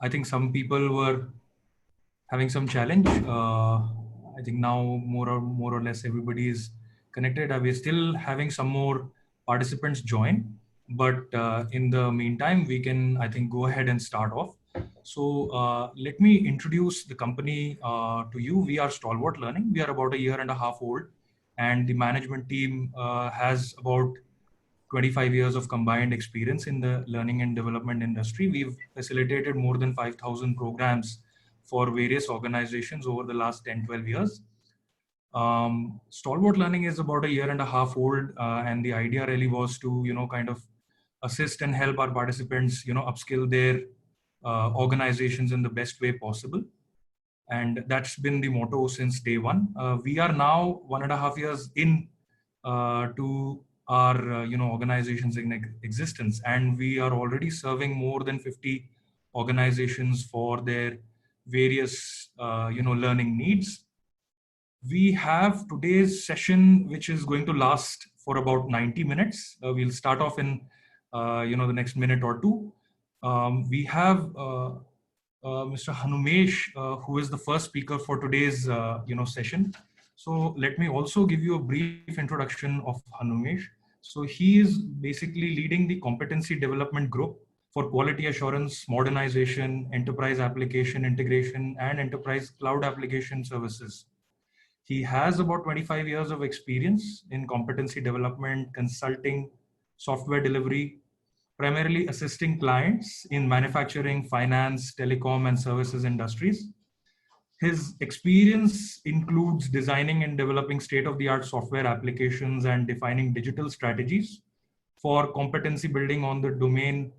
I think some people were having some challenge. I think now more or less everybody is connected. We're still having some more participants join, but in the meantime, we can, I think, go ahead and start off. So let me introduce the company to you. We are Stalwart Learning. We are about 1.5 years old, and the management team has about 25 years of combined experience in the learning and development industry. We've facilitated more than 5,000 programs for various organizations over the last 10-12 years. Stalwart Learning is about 1.5 years old, and the idea really was to, kind of assist and help our participants, upskill their organizations in the best way possible. And that's been the motto since day one. We are now 1.5 years in to our organizations in existence, and we are already serving more than 50 organizations for their various learning needs. We have today's session, which is going to last for about 90 minutes. We'll start off in the next minute or two. We have Mr. Hanumesh, who is the first speaker for today's session. So let me also give you a brief introduction of Hanumesh. So he is basically leading the competency development group for quality assurance, modernization, enterprise application integration, and enterprise cloud application services. He has about 25 years of experience in competency development, consulting, software delivery, primarily assisting clients in manufacturing, finance, telecom, and services industries. His experience includes designing and developing state-of-the-art software applications and defining digital strategies for competency building on the domain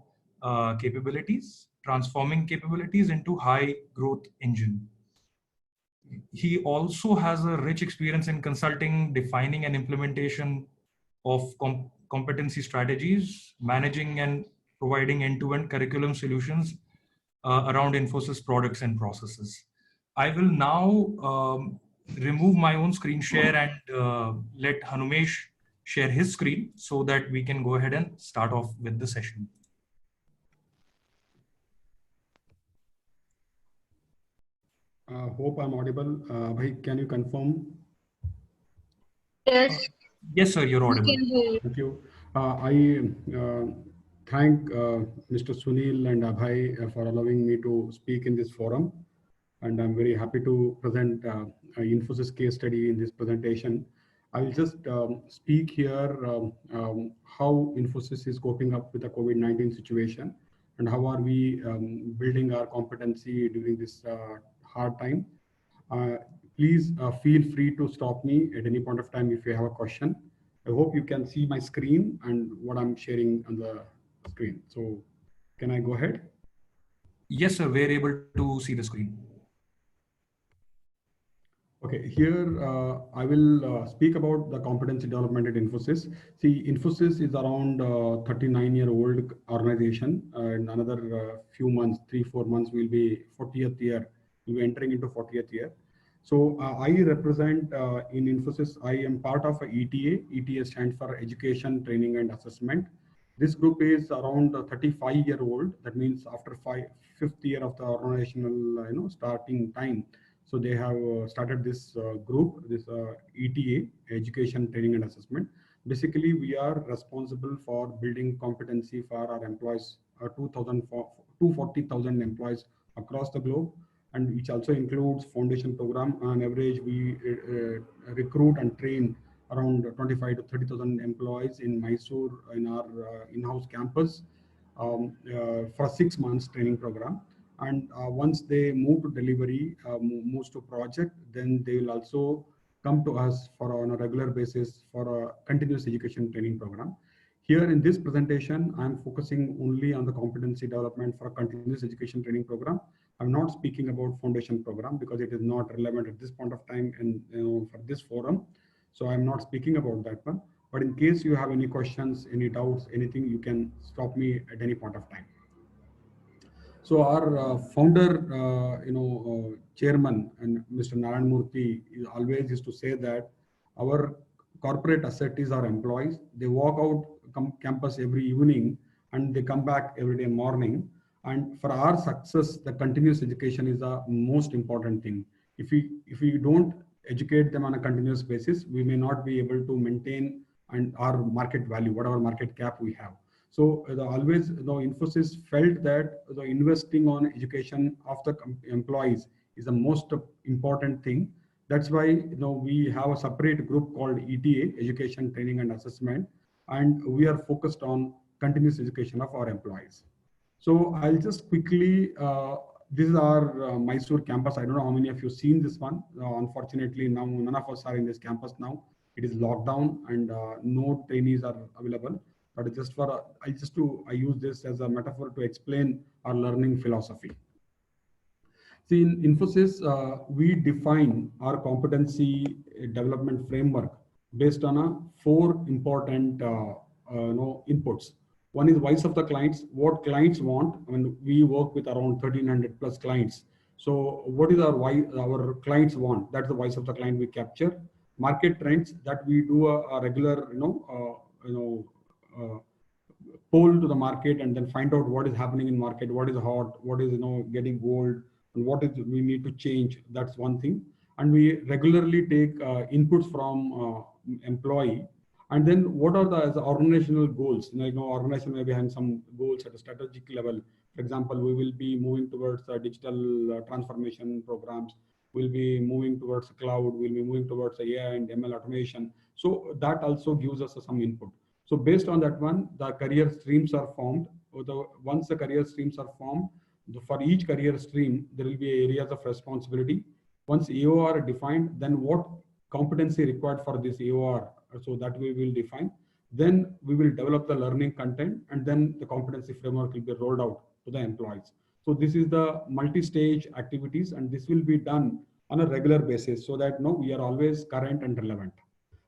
capabilities, transforming capabilities into high growth engine. He also has a rich experience in consulting, defining and implementation of competency strategies, managing and providing end-to-end curriculum solutions around Infosys products and processes. I will now remove my own screen share and let Hanumesh share his screen so that we can go ahead and start off with the session. Hope I'm audible. Bhai, can you confirm? Yes. Yes, sir, you're audible. Thank you. I thank Mr. Sunil and Abhay for allowing me to speak in this forum. And I'm very happy to present Infosys case study in this presentation. I will just speak here how Infosys is coping up with the COVID-19 situation and how are we building our competency during this hard time. Please feel free to stop me at any point of time if you have a question. I hope you can see my screen and what I'm sharing on the screen. So can I go ahead? Yes, sir, we're able to see the screen. Okay, here I will speak about the competency development at Infosys. See, Infosys is around 39-year-old organization. In another few months, 3-4 months, we'll be 40th year. We'll be entering into 40th year. So I represent in Infosys, I am part of a ETA. ETA stands for Education, Training and Assessment. This group is around 35-year-old. That means after 5th year of the organizational starting time. So they have started this group, this ETA, Education, Training and Assessment. Basically, we are responsible for building competency for our employees, 240,000 employees across the globe, and which also includes foundation program. On average, we recruit and train around 25 to 30,000 employees in Mysore in our in-house campus for a 6 months training program. And once they move to delivery, moves to project, then they will also come to us for on a regular basis for a continuous education training program. Here in this presentation, I'm focusing only on the competency development for a continuous education training program. I'm not speaking about foundation program because it is not relevant at this point of time and for this forum. So I'm not speaking about that one. But in case you have any questions, any doubts, anything, you can stop me at any point of time. So our founder, chairman, and Mr. Narayan Murthy always used to say that our corporate asset is our employees. They walk out campus every evening and they come back every day morning. And for our success, the continuous education is the most important thing. If we don't educate them on a continuous basis, we may not be able to maintain and our market value, whatever market cap we have. So Infosys felt that the investing on education of the employees is the most important thing. That's why we have a separate group called ETA, Education, Training and Assessment, and we are focused on continuous education of our employees. So I'll just quickly, this is our Mysore campus. I don't know how many of you seen this one. Unfortunately, now none of us are in this campus now. It is locked down and no trainees are available. But just for, I use this as a metaphor to explain our learning philosophy. See, in Infosys, we define our competency development framework based on four important inputs. One is voice of the clients, what clients want. I mean, we work with around 1300 plus clients. So what is our clients want? That's the voice of the client we capture. Market trends, that we do a regular, poll to the market and then find out what is happening in market, what is hot, what is getting old, and what is we need to change. That's one thing. And we regularly take inputs from employee. And then what are the organizational goals? Organization may be having some goals at a strategic level. For example, we will be moving towards digital transformation programs. We'll be moving towards cloud. We'll be moving towards AI and ML automation. So that also gives us some input. So based on that one, the career streams are formed. Once the career streams are formed, for each career stream, there will be areas of responsibility. Once AOR are defined, then what competency required for this AOR, so that we will define. Then we will develop the learning content, and then the competency framework will be rolled out to the employees. So this is the multi-stage activities, and this will be done on a regular basis so that we are always current and relevant.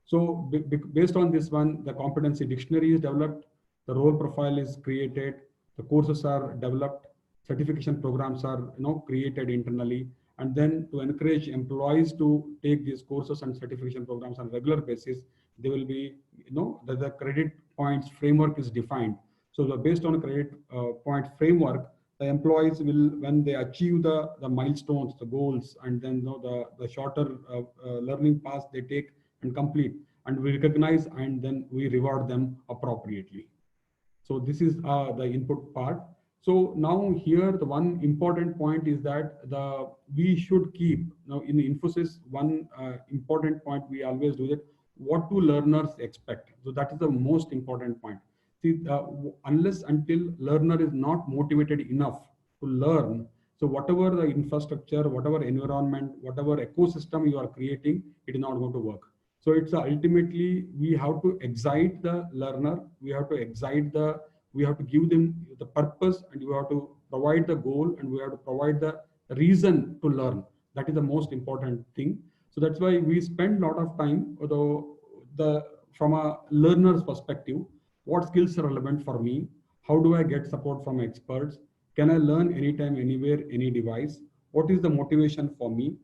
So based on this one, the competency dictionary is developed, the role profile is created, the courses are developed, certification programs are created internally, and then to encourage employees to take these courses and certification programs on a regular basis, they will be, the credit points framework is defined. So based on a credit point framework, the employees will, when they achieve the milestones, the goals, and then the shorter learning paths they take and complete, and we recognize and then we reward them appropriately. So this is the input part. So now here the one important point is that we should keep, now in Infosys, one important point we always do that, what do learners expect? So that is the most important point. See, unless until learner is not motivated enough to learn, so whatever the infrastructure, whatever environment, whatever ecosystem you are creating, it is not going to work. So it's ultimately, we have to excite the learner, we have to give them the purpose, and we have to provide the goal, and we have to provide the reason to learn. That is the most important thing. So that's why we spend a lot of time, from a learner's perspective, what skills are relevant for me? How do I get support from experts? Can I learn anytime, anywhere, any device? What is the motivation for me?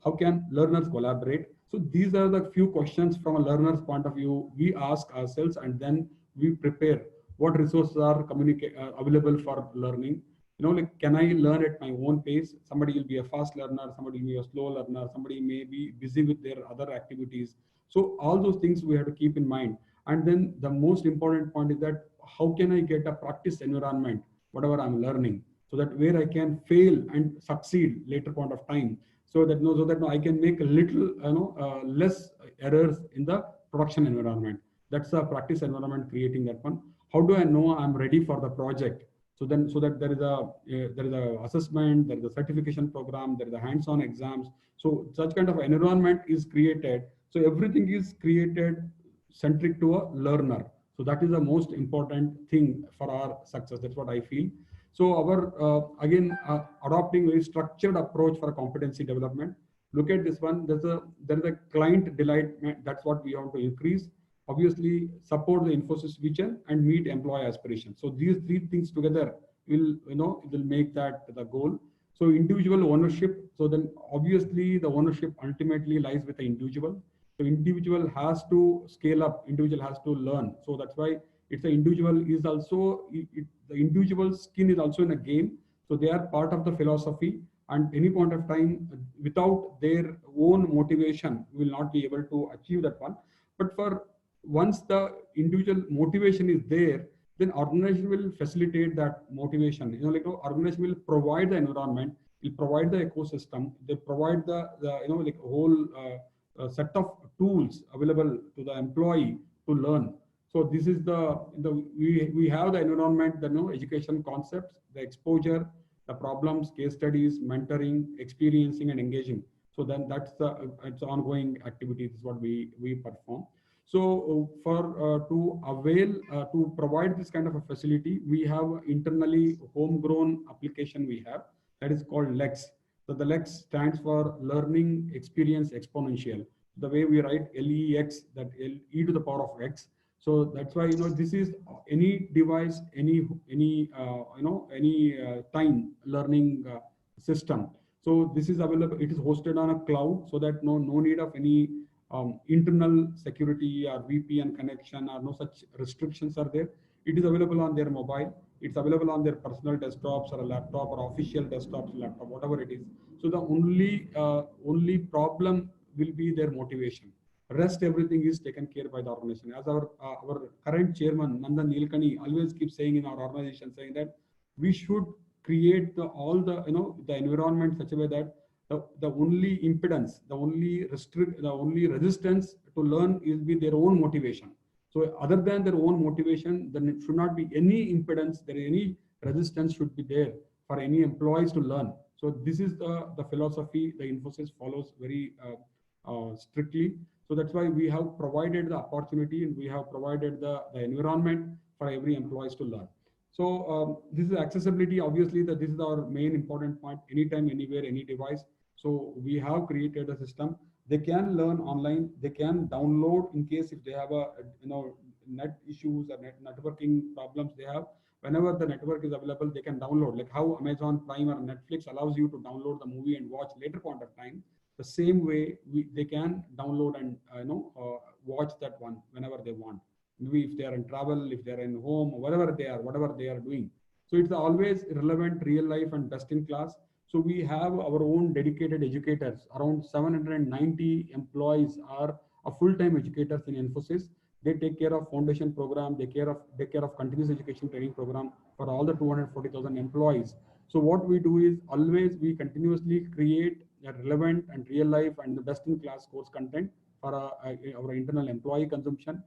How can learners collaborate? So these are the few questions from a learner's point of view we ask ourselves, and then we prepare what resources are available for learning. Like, can I learn at my own pace? Somebody will be a fast learner, somebody will be a slow learner, somebody may be busy with their other activities. So all those things we have to keep in mind. And then the most important point is that how can I get a practice environment, whatever I'm learning, so that where I can fail and succeed later point of time, so that I can make a little less errors in the production environment. That's a practice environment, creating that one. How do I know I'm ready for the project? So that there is a assessment, there is a certification program, there is a hands-on exams. So such kind of environment is created. So everything is created centric to a learner. So that is the most important thing for our success. That's what I feel. So our adopting a structured approach for competency development. Look at this one. There is a client delight. That's what we want to increase. Obviously, support the Infosys vision and meet employee aspirations. So these three things together will make that the goal. So individual ownership. So then obviously the ownership ultimately lies with the individual. So individual has to scale up, individual has to learn. So that's why it's the individual is also, the individual skin is also in a game. So they are part of the philosophy, and any point of time without their own motivation, we will not be able to achieve that one. But for once the individual motivation is there, then organization will facilitate that motivation. Organization will provide the environment, will provide the ecosystem, they provide the whole set of tools available to the employee to learn. So this is we have the environment, the education concepts, the exposure, the problems, case studies, mentoring, experiencing, and engaging. So then that's the it's ongoing activities is what we perform. So for to avail to provide this kind of a facility, we have internally homegrown application we have that is called LEX. So the LEX stands for Learning Experience Exponential. The way we write LEX, that e to the power of X. So that's why this is any device, any time learning system. So this is available. It is hosted on a cloud, so that no need of any internal security or VPN connection or no such restrictions are there. It is available on their mobile. It's available on their personal desktops or a laptop or official desktops, laptop, whatever it is. So the only problem will be their motivation. Rest everything is taken care by the organization. As our current chairman Nandan Nilekani always keeps saying in our organization, saying that we should create all the the environment such a way that the only impedance, the only resistance to learn is be their own motivation. So other than their own motivation, then it should not be any impedance, there any resistance should be there for any employees to learn. So this is the philosophy the Infosys follows very strictly. So that's why we have provided the opportunity and we have provided the environment for every employees to learn. So this is accessibility. Obviously, this is our main important point. Anytime, anywhere, any device. So we have created a system. They can learn online. They can download in case if they have a net issues or networking problems they have. Whenever the network is available, they can download. Like how Amazon Prime or Netflix allows you to download the movie and watch later point of time. The same way they can download and watch that one whenever they want. Maybe if they are in travel, if they are in home, whatever they are doing. So it's always relevant, real life, and best in class. So we have our own dedicated educators. Around 790 employees are full-time educators in Infosys. They take care of foundation program, they take care of continuous education training program for all the 240,000 employees. So what we do is always we continuously create a relevant and real life and the best in class course content for our internal employee consumption.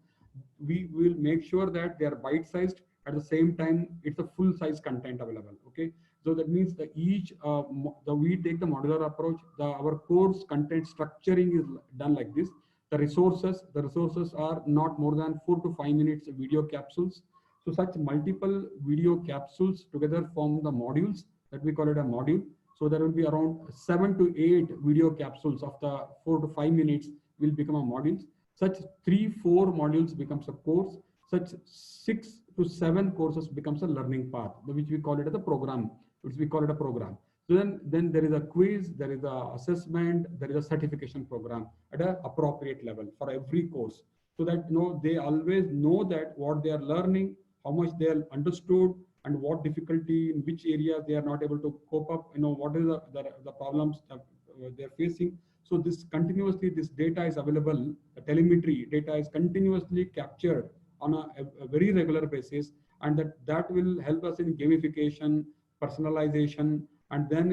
We will make sure that they are bite sized. At the same time, it's a full size content available. Okay, so that means that we take the modular approach. Our course content structuring is done like this. The resources are not more than 4 to 5 minutes video capsules. So such multiple video capsules together form the modules that we call it a module. So there will be around 7 to 8 video capsules of the 4 to 5 minutes will become a module. Such 3-4 modules becomes a course. Such 6 to 7 courses becomes a learning path, which we call it as a program. So then there is a quiz, there is a assessment, there is a certification program at an appropriate level for every course. So that they always know that what they are learning, how much they are understood, and what difficulty in which areas they are not able to cope up. What is the problems that they are facing. So this data is available. The telemetry data is continuously captured on a very regular basis, and that will help us in gamification, personalization, and then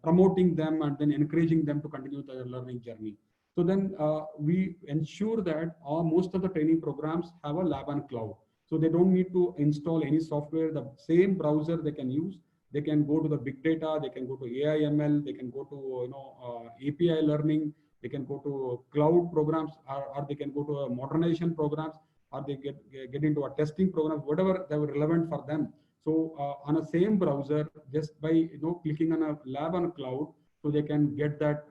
promoting them and then encouraging them to continue their learning journey. So then we ensure that most of the training programs have a lab and cloud. So they don't need to install any software. The same browser they can use. They can go to the big data. They can go to AI ML. They can go to API learning. They can go to cloud programs, or they can go to a modernization programs, or they get into a testing program, whatever they were relevant for them. So on a same browser, just by clicking on a lab on cloud, so they can get that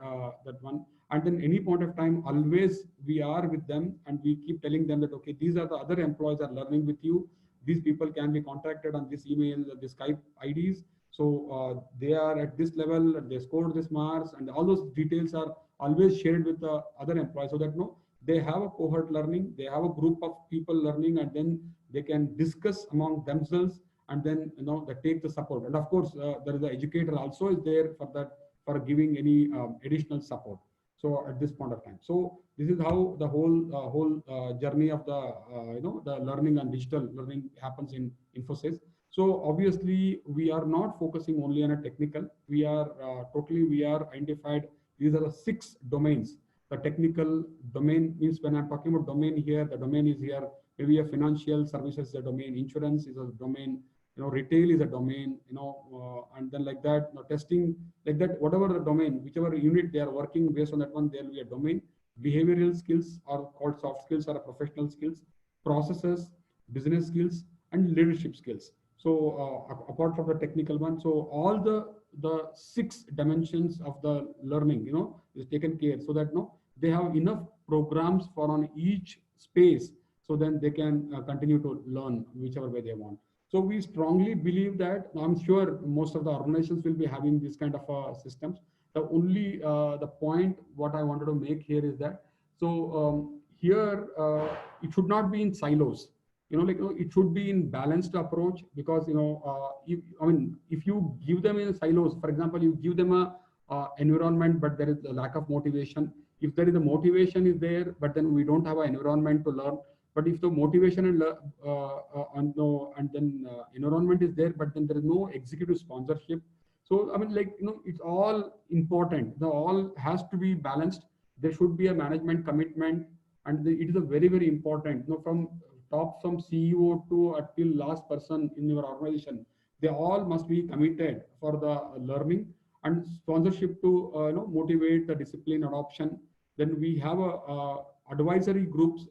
one. And then any point of time, always we are with them, and we keep telling them that, okay, these are the other employees are learning with you. These people can be contacted on this email, the Skype IDs. So they are at this level, they scored this marks, and all those details are always shared with the other employees, so that they have a cohort learning, they have a group of people learning, and then they can discuss among themselves, and then they take the support. And of course, there is the educator also is there for that, for giving any additional support. So at this point of time, so this is how the whole journey of the the learning and digital learning happens in Infosys. So obviously, we are not focusing only on a technical. We are we are identified. These are the 6 domains. The technical domain means, when I'm talking about domain here, the domain is here. Maybe a financial services is a domain, insurance is a domain, retail is a domain, and then like that, testing, like that, whatever the domain, whichever unit they are working based on that one, there will be a domain. Behavioral skills are called soft skills or professional skills, processes, business skills, and leadership skills. So apart from the technical one, so all the 6 dimensions of the learning, is taken care, so that they have enough programs for on each space, so then they can continue to learn whichever way they want. So we strongly believe that, I'm sure most of the organizations will be having this kind of systems. The only the point what I wanted to make here is that, so here it should not be in silos. It should be in balanced approach, because if you give them in silos, for example, you give them a environment, but there is a lack of motivation. If there is a motivation is there, but then we don't have an environment to learn. But if the motivation and then environment is there, but then there is no executive sponsorship. So it's all important. The all has to be balanced. There should be a management commitment, and it is a very, very important. From top, from CEO to until last person in your organization, they all must be committed for the learning and sponsorship to motivate the discipline adoption. Then we have a advisory groups,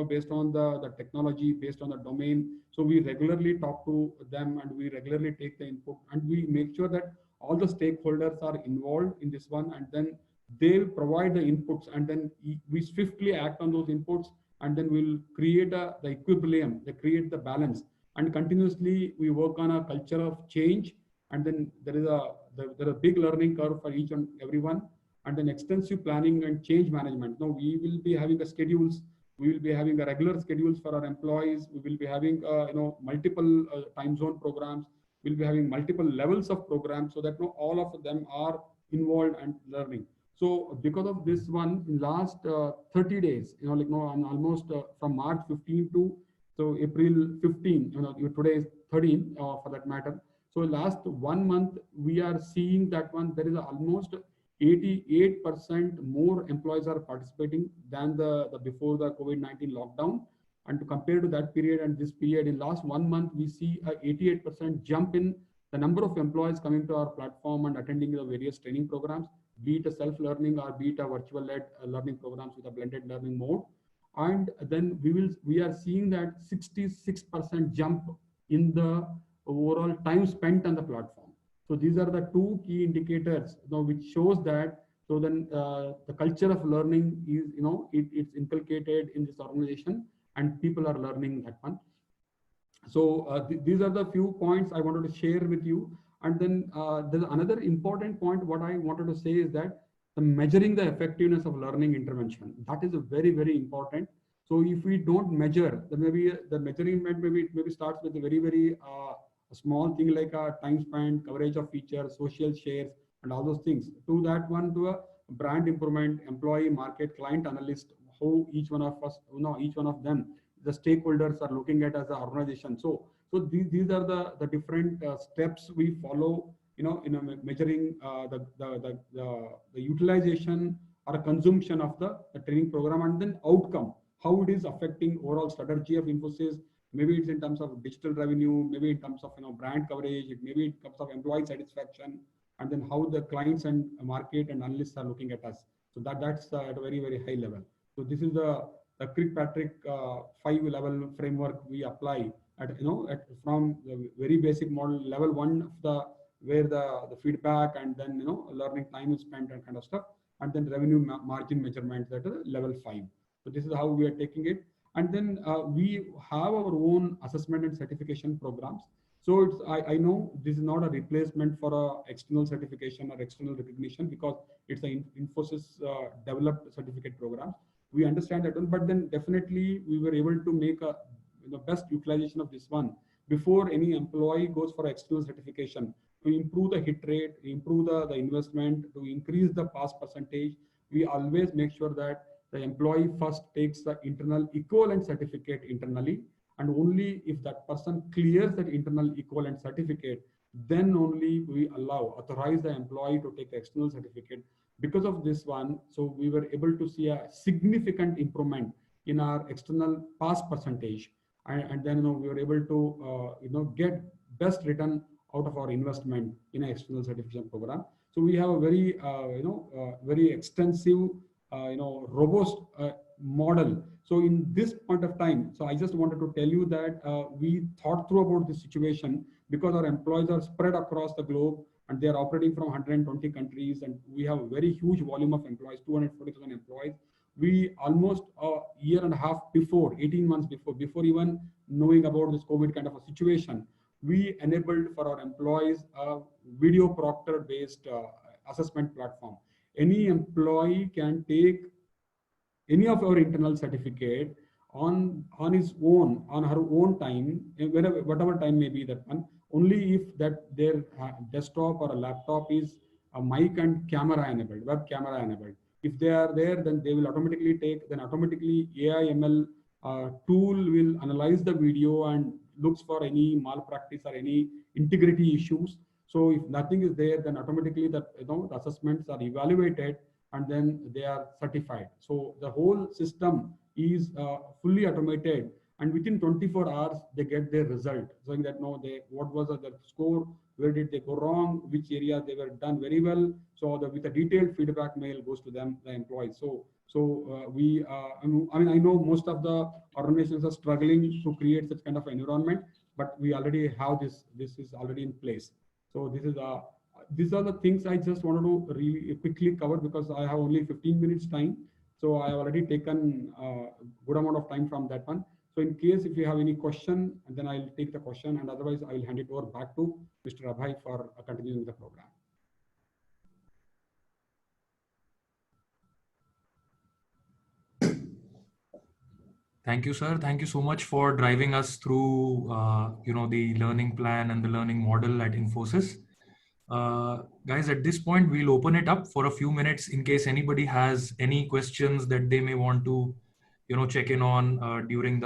based on the technology, based on the domain. So we regularly talk to them, and we regularly take the input, and we make sure that all the stakeholders are involved in this one, and then they provide the inputs, and then we swiftly act on those inputs, and then we'll create the equilibrium, they create the balance, and continuously we work on a culture of change. And then there is a big learning curve for each and everyone, and then extensive planning and change management. Now we will be having the schedules, we will be having a regular schedules for our employees, we will be having multiple time zone programs, we'll be having multiple levels of programs, so that all of them are involved and learning. So because of this one, in last 30 days, almost from March 15 to April 15, today is 13 for that matter. So last 1 month, we are seeing that one, there is almost 88% more employees are participating than the before the COVID-19 lockdown. And to compare to that period and this period, in last 1 month, we see a 88% jump in the number of employees coming to our platform and attending the various training programs, be it a self-learning or be it a virtual-led learning programs with a blended learning mode. And then we are seeing that 66% jump in the overall time spent on the platform. So these are the 2 key indicators, which shows that. So then the culture of learning is, it's inculcated in this organization, and people are learning that one. So these are the few points I wanted to share with you. And then there's another important point. What I wanted to say is that the measuring the effectiveness of learning intervention, that is a very, very important. So if we don't measure, then maybe the measurement maybe starts with a very, very small thing like a time spent, coverage of features, social shares, and all those things. To that one, to a brand improvement, employee, market, client, analyst, how each one of us, each one of them, the stakeholders are looking at as an organization. So these are the different steps we follow, in measuring the utilization or consumption of the training program, and then outcome, how it is affecting overall strategy of Infosys. Maybe it's in terms of digital revenue, maybe in terms of brand coverage, maybe in terms of employee satisfaction, and then how the clients and market and analysts are looking at us. So that's at a very, very high level. So this is the Kirkpatrick 5-level framework we apply from the very basic model. Level 1 of where the feedback, and then learning time is spent and kind of stuff, and then revenue margin measurement, that is level 5. So this is how we are taking it. And then we have our own assessment and certification programs. So I know this is not a replacement for a external certification or external recognition, because it's an Infosys developed certificate program. We understand that one, but then definitely we were able to make a the best utilization of this one before any employee goes for external certification, to improve the hit rate, improve the investment, to increase the pass percentage. We always make sure that the employee first takes the internal equivalent certificate internally, and only if that person clears that internal equivalent certificate, then only we authorize the employee to take the external certificate. Because of this one, so we were able to see a significant improvement in our external pass percentage, and then we were able to get best return out of our investment in an external certification program. So we have a very very extensive robust model. So in this point of time, so I just wanted to tell you that we thought through about this situation, because our employees are spread across the globe and they are operating from 120 countries, and we have a very huge volume of employees, 240,000 employees. We almost a year and a half before, 18 months before even knowing about this COVID kind of a situation, we enabled for our employees a video proctor based assessment platform. Any employee can take any of our internal certificate on his own, on her own time, whenever, whatever time may be that one, only if that their desktop or a laptop is a mic and camera enabled, web camera enabled. If they are there, then they will automatically take, then automatically AI ML tool will analyze the video and looks for any malpractice or any integrity issues. So if nothing is there, then automatically the the assessments are evaluated and then they are certified. So the whole system is fully automated, and within 24 hours they get their result, showing that no, they what was the score, where did they go wrong, which area they were done very well. So with a detailed feedback mail goes to them, the employees. I mean, I know most of the organizations are struggling to create such kind of environment, but we already have this. This is already in place. So this is a these are the things I just wanted to really quickly cover, because I have only 15 minutes time. So I have already taken a good amount of time from that one. So in case if you have any question, then I'll take the question, and otherwise I will hand it over back to Mr. Abhay for continuing the program. Thank you, sir. Thank you so much for driving us through, the learning plan and the learning model at Infosys. Guys, at this point, we'll open it up for a few minutes in case anybody has any questions that they may want to, check in on during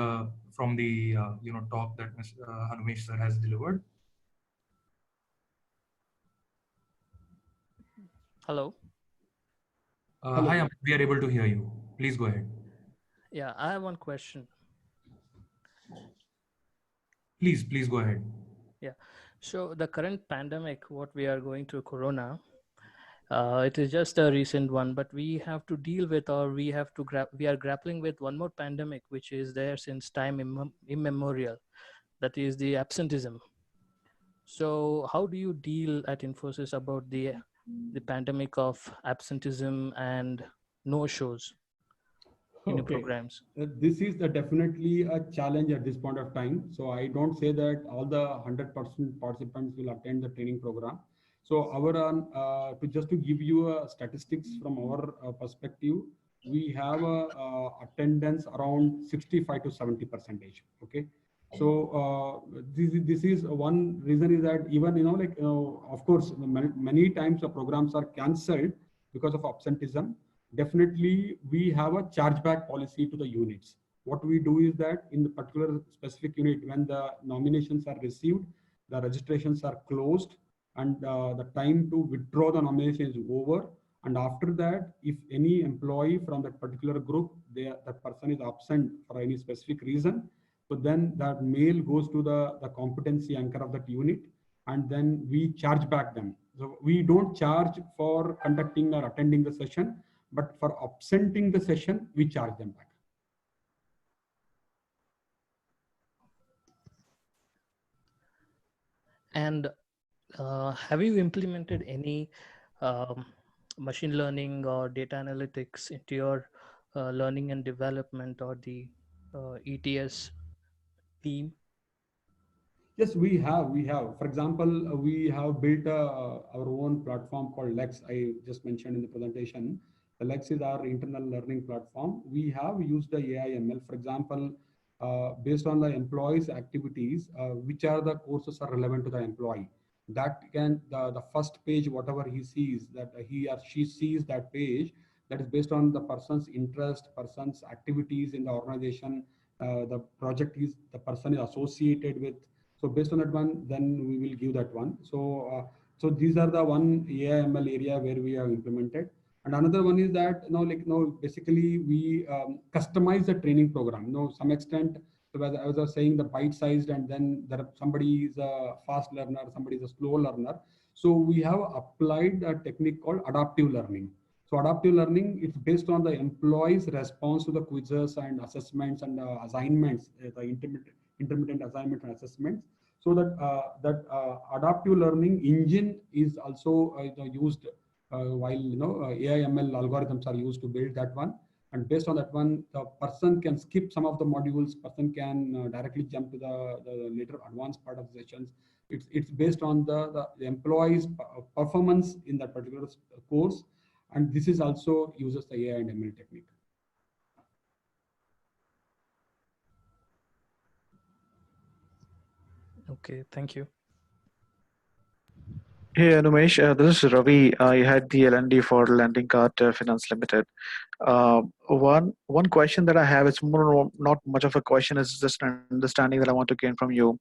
from the talk that Mr. Hanumesh sir has delivered. Hello. Hello. Hi, we are able to hear you. Please go ahead. Yeah, I have one question. Please go ahead. Yeah. So the current pandemic, what we are going through, Corona, it is just a recent one, but we have to deal with, or we have to we are grappling with one more pandemic, which is there since time immemorial. That is the absenteeism. So how do you deal at Infosys about the pandemic of absenteeism and no shows in your programs? This is definitely a challenge at this point of time. So I don't say that all the 100% participants will attend the training program. So our to just to give you statistics from our perspective, we have a attendance around 65 to 70%. Okay. So this is one reason, is that even of course many times the programs are cancelled because of absenteeism. Definitely we have a chargeback policy to the units. What we do is that in the particular specific unit, when the nominations are received, the registrations are closed, and the time to withdraw the nomination is over. And after that, if any employee from that particular group, that person is absent for any specific reason, so then that mail goes to the competency anchor of that unit, and then we charge back them. So we don't charge for conducting or attending the session, but for absenting the session, we charge them back. And have you implemented any machine learning or data analytics into your learning and development or the ETS team? Yes, we have. We have. For example, we have built our own platform called Lex. I just mentioned in the presentation. The Lex is our internal learning platform. We have used the AI/ML. For example, based on the employee's activities, which are the courses are relevant to the employee. That can the first page, whatever he sees, that he or she sees that page, that is based on the person's interest, person's activities in the organization, the project is the person is associated with. So based on that one, then we will give that one. So these are the one AI/ML area where we have implemented. And another one is that basically we customize the training program. Some extent, so as I was saying, the bite-sized, and then somebody is a fast learner, somebody is a slow learner. So we have applied a technique called adaptive learning. So adaptive learning, it's based on the employee's response to the quizzes and assessments and assignments, the intermittent assignment and assessments. So that adaptive learning engine is also used while AI/ML algorithms are used to build that one. And based on that one, the person can skip some of the modules. Person can directly jump to the later advanced part of the sessions. It's based on the employee's performance in that particular course, and this is also uses the AI and ML technique. Okay, thank you. Hey, Hanumesh, this is Ravi. I had the LND for Lending Card Finance Limited. One question that I have, it's more not much of a question, it's just an understanding that I want to gain from you.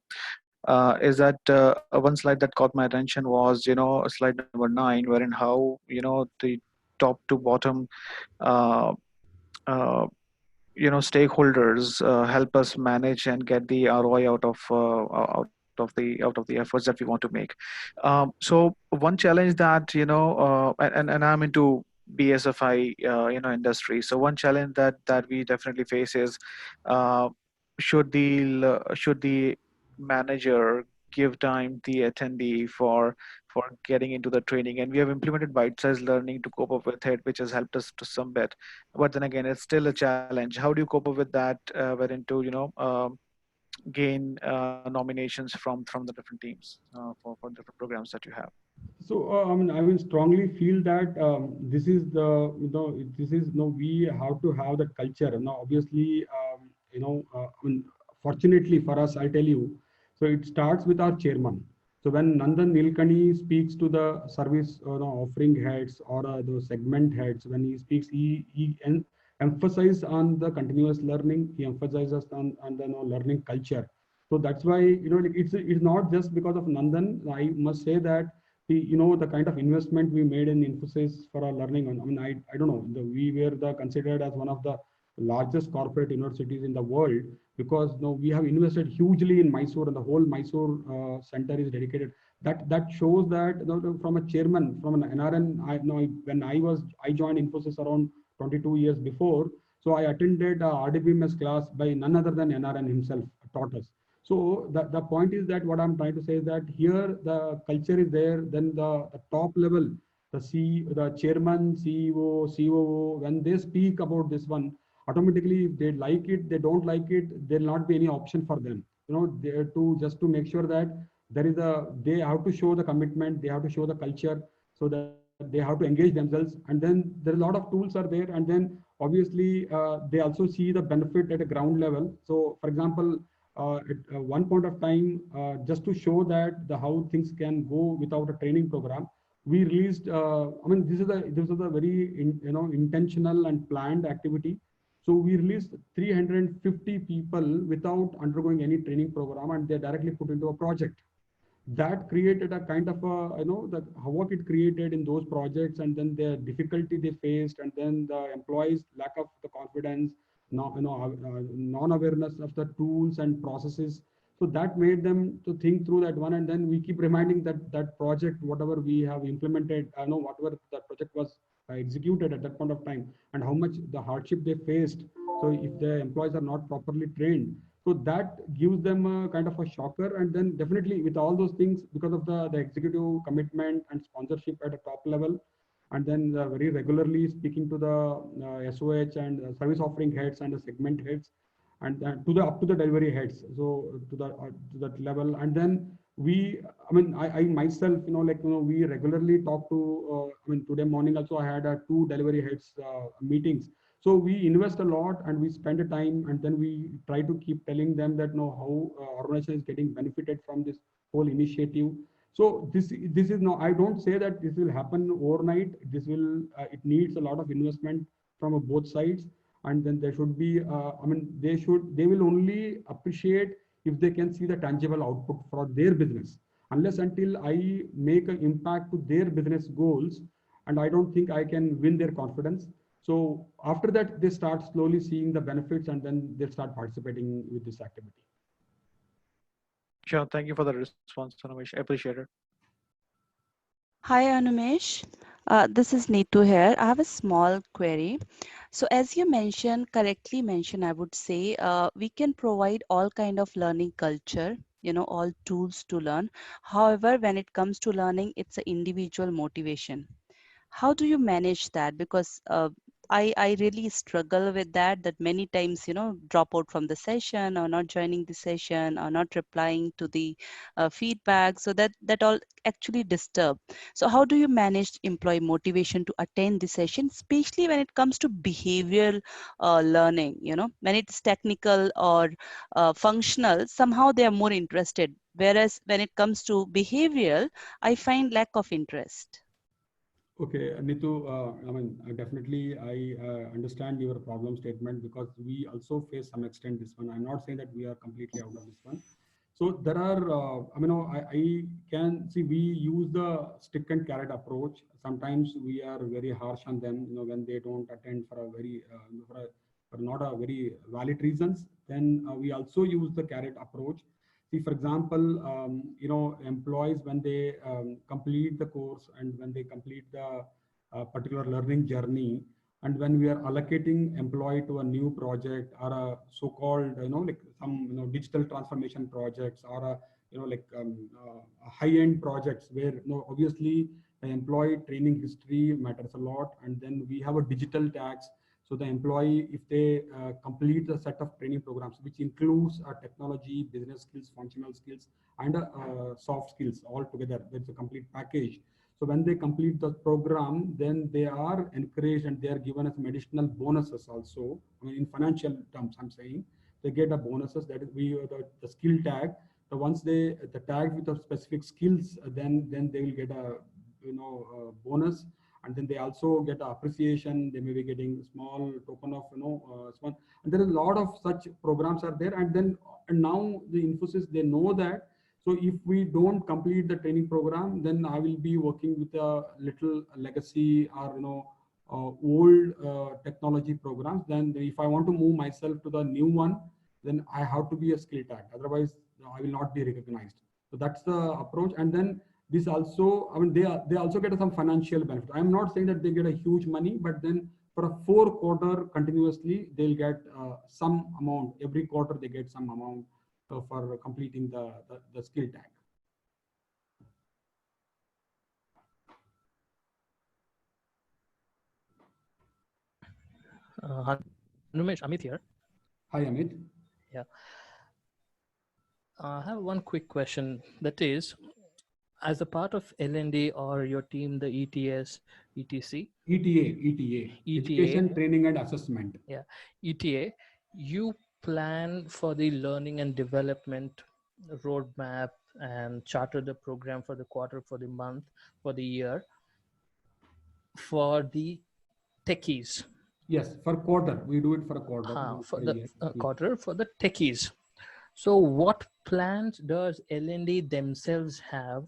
Is that one slide that caught my attention was, slide number 9, wherein how, the top to bottom, uh, uh, stakeholders help us manage and get the ROI out of the efforts that we want to make. So one challenge that and I'm into BSFI industry. So one challenge that we definitely face is uh, should the manager give time the attendee for getting into the training, and we have implemented bite-sized learning to cope up with it, which has helped us to some bit, but then again it's still a challenge. How do you cope up with that wherein to gain nominations from the different teams for different programs that you have? So I will strongly feel that this is this is we have to have that culture. Now, obviously, fortunately for us, I tell you, so it starts with our chairman. So when Nandan Nilkani speaks to the service offering heads or the segment heads, when he speaks, he emphasizes on the continuous learning. He emphasizes on the learning culture. So that's why it's not just because of Nandan. I must say that the kind of investment we made in Infosys for our learning. I don't know. We were considered as one of the largest corporate universities in the world because we have invested hugely in Mysore, and the whole Mysore center is dedicated. That shows that from a chairman, from an NRN. When I joined Infosys around 22 years before. So I attended RDBMS class by none other than NRN himself taught us. So the point is that what I'm trying to say is that here the culture is there, then the top level, the chairman, CEO, COO, when they speak about this one, automatically if they like it, they don't like it, there'll not be any option for them. They just to make sure that they have to show the commitment, they have to show the culture, so that they have to engage themselves, and then there are a lot of tools are there, and then obviously they also see the benefit at a ground level. So for example, at one point of time, just to show that how things can go without a training program, we released. This is a very intentional and planned activity. So we released 350 people without undergoing any training program, and they're directly put into a project. That created a kind of the havoc it created in those projects, and then the difficulty they faced, and then the employees lack of the confidence, non-awareness of the tools and processes. So that made them to think through that one, and then we keep reminding that project, whatever we have implemented, whatever that project was executed at that point of time, and how much the hardship they faced. So if the employees are not properly trained, so that gives them a kind of a shocker. And then definitely with all those things, because of the executive commitment and sponsorship at a top level, and then very regularly speaking to the SOH and service offering heads and the segment heads, and then to the up to the delivery heads, so to that level. And then we, I mean, I myself, we regularly talk to, today morning also I had 2 delivery heads meetings. So we invest a lot and we spend the time, and then we try to keep telling them that how organization is getting benefited from this whole initiative. So this is no, I don't say that this will happen overnight. This will it needs a lot of investment from both sides, and then there should be they will only appreciate if they can see the tangible output for their business. Unless until I make an impact to their business goals, and I don't think I can win their confidence. So after that, they start slowly seeing the benefits, and then they start participating with this activity. Sure. Thank you for the response, Hanumesh. I appreciate it. Hi, Hanumesh. This is Neetu here. I have a small query. So as you mentioned, correctly mentioned, I would say, we can provide all kind of learning culture, all tools to learn. However, when it comes to learning, it's an individual motivation. How do you manage that? Because I really struggle with that many times, drop out from the session, or not joining the session, or not replying to the feedback. So that all actually disturb. So how do you manage employee motivation to attend the session, especially when it comes to behavioral learning? When it's technical or functional, somehow they are more interested. Whereas when it comes to behavioral, I find lack of interest. Okay, Nitu, definitely I understand your problem statement, because we also face some extent this one. I'm not saying that we are completely out of this one. So there are, I can see we use the stick and carrot approach. Sometimes we are very harsh on them, when they don't attend for a very, for not a very valid reasons. Then we also use the carrot approach. See, for example, employees, when they complete the course and when they complete the particular learning journey, and when we are allocating employee to a new project or a so-called, like some, digital transformation projects, or a, high-end projects where, obviously the employee training history matters a lot. And then we have a digital tax. So the employee, if they complete a set of training programs, which includes technology, business skills, functional skills, and soft skills all together, that's a complete package. So when they complete the program, then they are encouraged and they are given as some additional bonuses also. I mean, in financial terms, I'm saying they get a bonuses, that is the skill tag. So once the tag with the specific skills, then they will get a bonus. And then they also get appreciation. They may be getting small token of small. And there is a lot of such programs are there. And now the Infosys, they know that. So if we don't complete the training program, then I will be working with a little legacy or old technology programs. Then if I want to move myself to the new one, then I have to be a skill tag. Otherwise, I will not be recognized. So that's the approach. And then this also, they also get some financial benefit. I'm not saying that they get a huge money, but then for a 4 quarter continuously, they'll get some amount. Every quarter they get some amount for completing the skill tag. Hanumesh, Amit here. Hi, Amit. Yeah. I have one quick question. That is, as a part of L&D or your team, the ETS, ETC? ETA. Education, Training and Assessment. Yeah, ETA. You plan for the learning and development roadmap and charter the program for the quarter, for the month, for the year, for the techies. Yes, for quarter. We do it for a quarter. For the quarter, for the techies. So what plans does L&D themselves have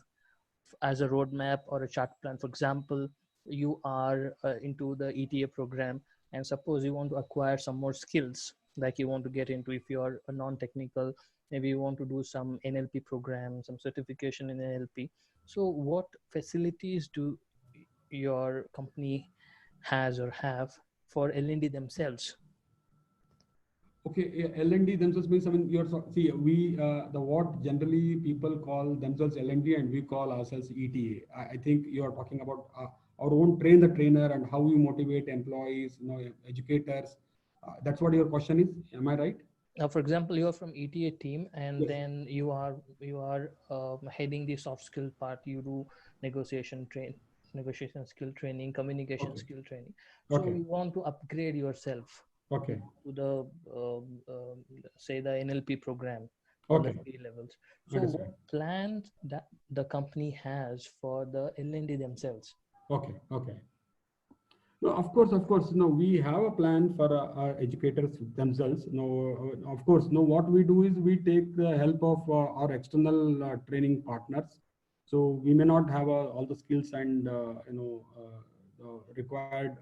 as a roadmap or a chart plan? For example, you are into the ETA program, and suppose you want to acquire some more skills, like you want to get into, if you're a non-technical, maybe you want to do some NLP program, some certification in NLP. So what facilities do your company has or have for L&D themselves? Okay, L&D themselves means, the what generally people call themselves L&D and we call ourselves ETA. I think you are talking about our own train the trainer and how you motivate employees, educators. That's what your question is. Am I right? For example, you are from ETA team, and Yes. then you are heading the soft skill part. You do negotiation skill training, communication Okay. skill training. So Okay. you want to upgrade yourself Okay. to the say the NLP program on the Okay. 3 levels. So Understand. what plans that the company has for the L&D themselves? Okay. Okay. No, of course, of course. No, we have a plan for our educators themselves. No, of course. No, what we do is we take the help of our external training partners. So we may not have all the skills and the required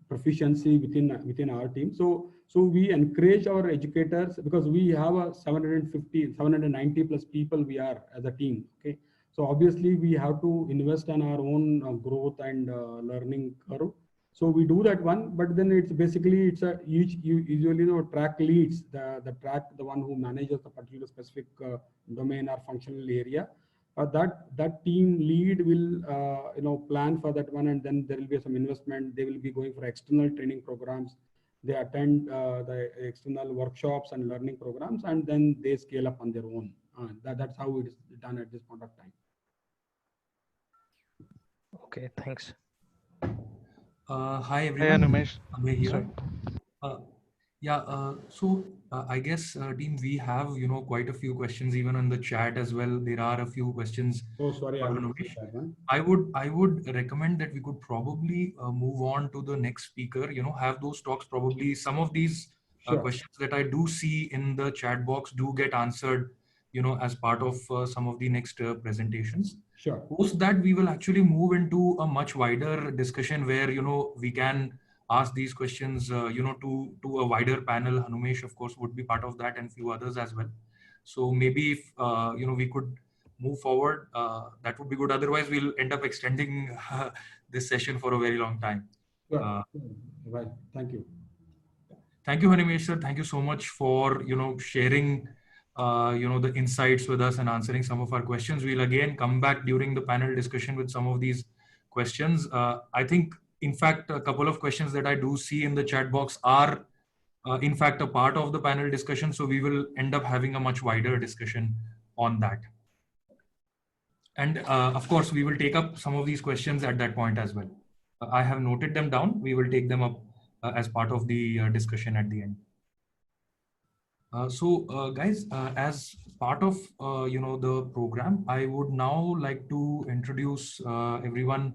proficiency within our team. So we encourage our educators, because we have a 790 plus people we are as a team. Okay, so obviously we have to invest in our own growth and learning curve. So we do that one, but then it's basically it's a usually track leads the one who manages the particular specific domain or functional area. That team lead will plan for that one, and then there will be some investment. They will be going for external training programs. They attend the external workshops and learning programs, and then they scale up on their own. That's how it is done at this point of time. Okay, thanks. Hi Hi, everyone, Hanumesh. Abhay here. Sorry. Uh, I guess team, we have quite a few questions even on the chat as well. There are a few questions Oh, sorry, for I've not seen Hanumesh. that one. I would recommend that we could probably move on to the next speaker. Have those talks probably. Some of these Sure. questions that I do see in the chat box do get answered. As part of some of the next presentations. Sure. Post that, we will actually move into a much wider discussion where we can ask these questions to a wider panel. Hanumesh, of course, would be part of that, and few others as well. So maybe if we could move forward, that would be good. Otherwise, we'll end up extending this session for a very long time. Sure. Uh, Right. Thank you. Thank you, Hanumesh sir. Thank you so much for sharing the insights with us and answering some of our questions. We'll again come back during the panel discussion with some of these questions. I think, in fact, a couple of questions that I do see in the chat box are, in fact, a part of the panel discussion. So we will end up having a much wider discussion on that. And of course, we will take up some of these questions at that point as well. I have noted them down. We will take them up as part of the discussion at the end. Guys, as part of the program, I would now like to introduce everyone,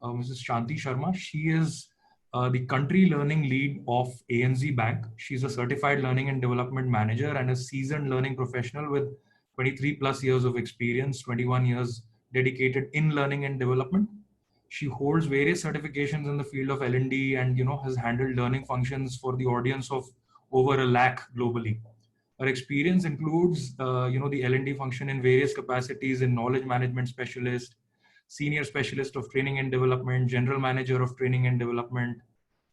Mrs. Shanthi Sharma. She is the country learning lead of ANZ Bank. She's a certified learning and development manager and a seasoned learning professional with 23 plus years of experience, 21 years dedicated in learning and development. She holds various certifications in the field of L&D and has handled learning functions for the audience of over 1 lakh globally. Her experience includes, the L&D function in various capacities in knowledge management specialist, senior specialist of training and development, general manager of training and development,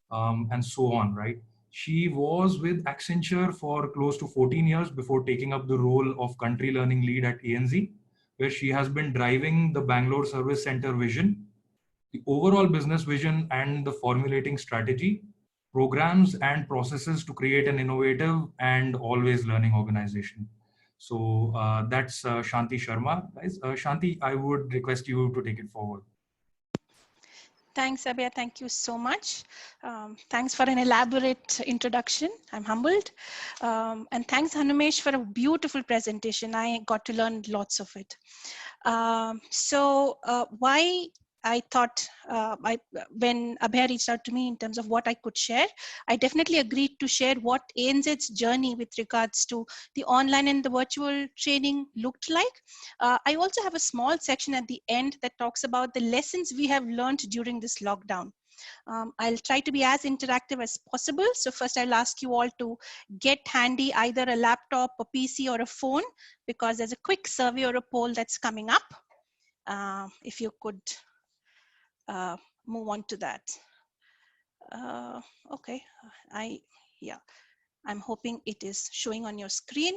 and so on, right? She was with Accenture for close to 14 years before taking up the role of country learning lead at ANZ, where she has been driving the Bangalore Service Center vision, the overall business vision, and the formulating strategy, programs, and processes to create an innovative and always learning organization. So that's Shanthi Sharma. Guys, Shanthi, I would request you to take it forward. Thanks, Abhay. Thank you so much. Thanks for an elaborate introduction. I'm humbled. And thanks, Hanumesh, for a beautiful presentation. I got to learn lots of it. Why I thought when Abhay reached out to me in terms of what I could share, I definitely agreed to share what ANZ's journey with regards to the online and the virtual training looked like. I also have a small section at the end that talks about the lessons we have learned during this lockdown. I'll try to be as interactive as possible. So first I'll ask you all to get handy either a laptop, a PC, or a phone, because there's a quick survey or a poll that's coming up. If you could move on to that. Okay, I'm hoping it is showing on your screen.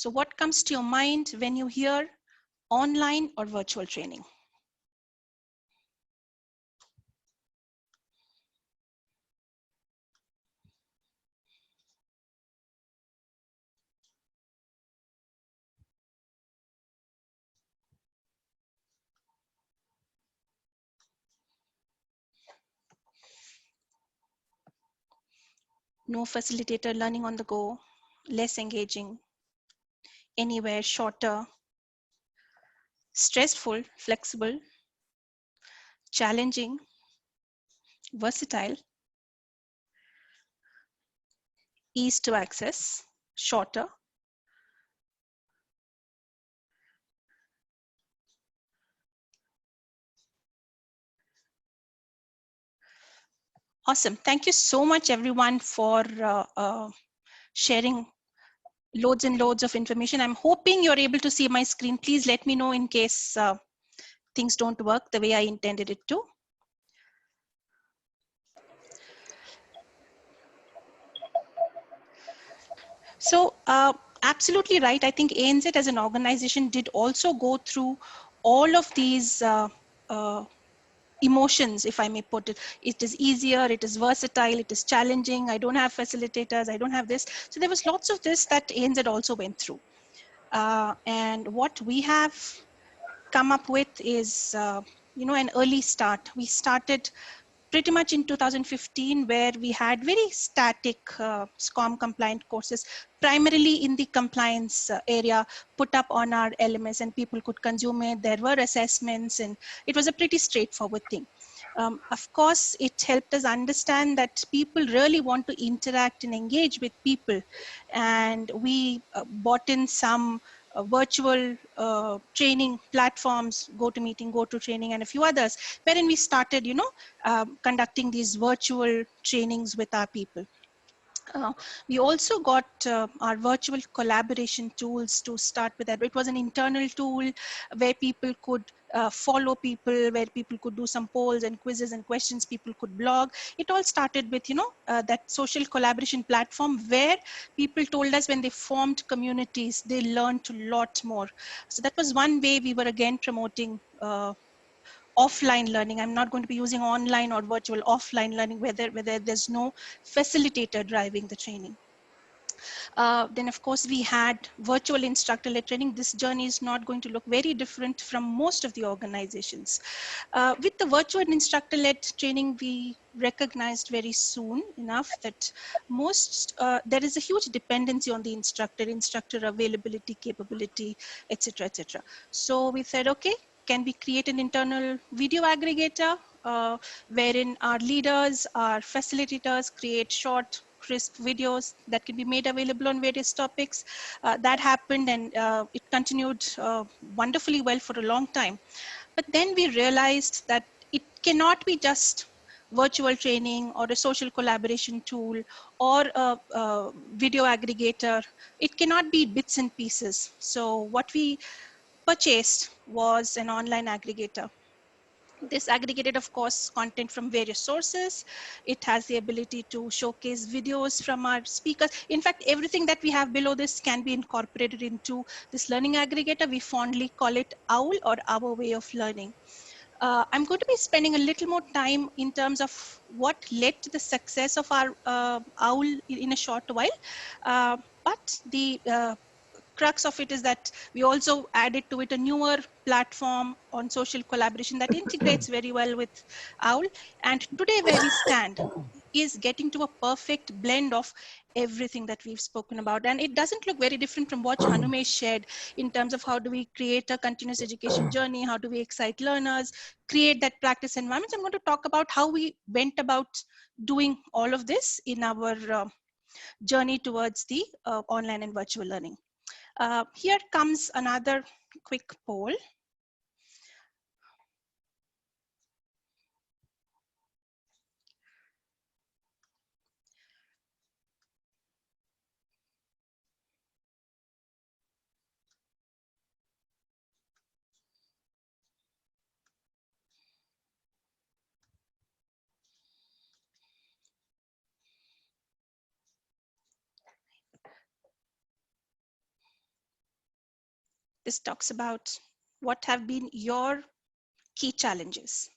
So what comes to your mind when you hear online or virtual training? No facilitator, learning on the go, less engaging, anywhere, shorter, stressful, flexible, challenging, versatile, ease to access, shorter. Awesome. Thank you so much, everyone, for sharing loads and loads of information. I'm hoping you're able to see my screen. Please let me know in case things don't work the way I intended it to. So absolutely right. I think ANZ as an organization did also go through all of these emotions, if I may put it. It is easier, it is versatile, it is challenging. I don't have facilitators, I don't have this. So there was lots of this that ANZ also went through. And what we have come up with is, an early start. We started pretty much in 2015, where we had very static SCOM compliant courses, primarily in the compliance area, put up on our LMS, and people could consume it. There were assessments, and it was a pretty straightforward thing. Of course, it helped us understand that people really want to interact and engage with people. And we bought in some virtual training platforms, GoToMeeting, GoToTraining, and a few others, wherein we started, conducting these virtual trainings with our people. We also got our virtual collaboration tools to start with that. It was an internal tool where people could follow people, where people could do some polls and quizzes and questions, people could blog. It all started with, that social collaboration platform where people told us when they formed communities, they learned a lot more. So that was one way we were again promoting offline learning. I'm not going to be using online or virtual, offline learning, where there's no facilitator driving the training. Then of course we had virtual instructor-led training. This journey is not going to look very different from most of the organizations. With the virtual instructor-led training, we recognized very soon enough that there is a huge dependency on the instructor availability, capability, etc., etc. So we said, okay, can we create an internal video aggregator wherein our leaders, our facilitators create short, crisp videos that can be made available on various topics. That happened, and it continued wonderfully well for a long time. But then we realized that it cannot be just virtual training or a social collaboration tool or a video aggregator. It cannot be bits and pieces. So what we purchased was an online aggregator. This aggregated, of course, content from various sources. It has the ability to showcase videos from our speakers. In fact, everything that we have below this can be incorporated into this learning aggregator. We fondly call it OWL, or Our Way of Learning. I'm going to be spending a little more time in terms of what led to the success of our OWL in a short while. But the crux of it is that we also added to it a newer platform on social collaboration that integrates very well with OWL. And today where we stand is getting to a perfect blend of everything that we've spoken about. And it doesn't look very different from what Hanumesh shared in terms of how do we create a continuous education journey, how do we excite learners, create that practice environment. I'm going to talk about how we went about doing all of this in our journey towards the online and virtual learning. Here comes another quick poll. This talks about what have been your key challenges.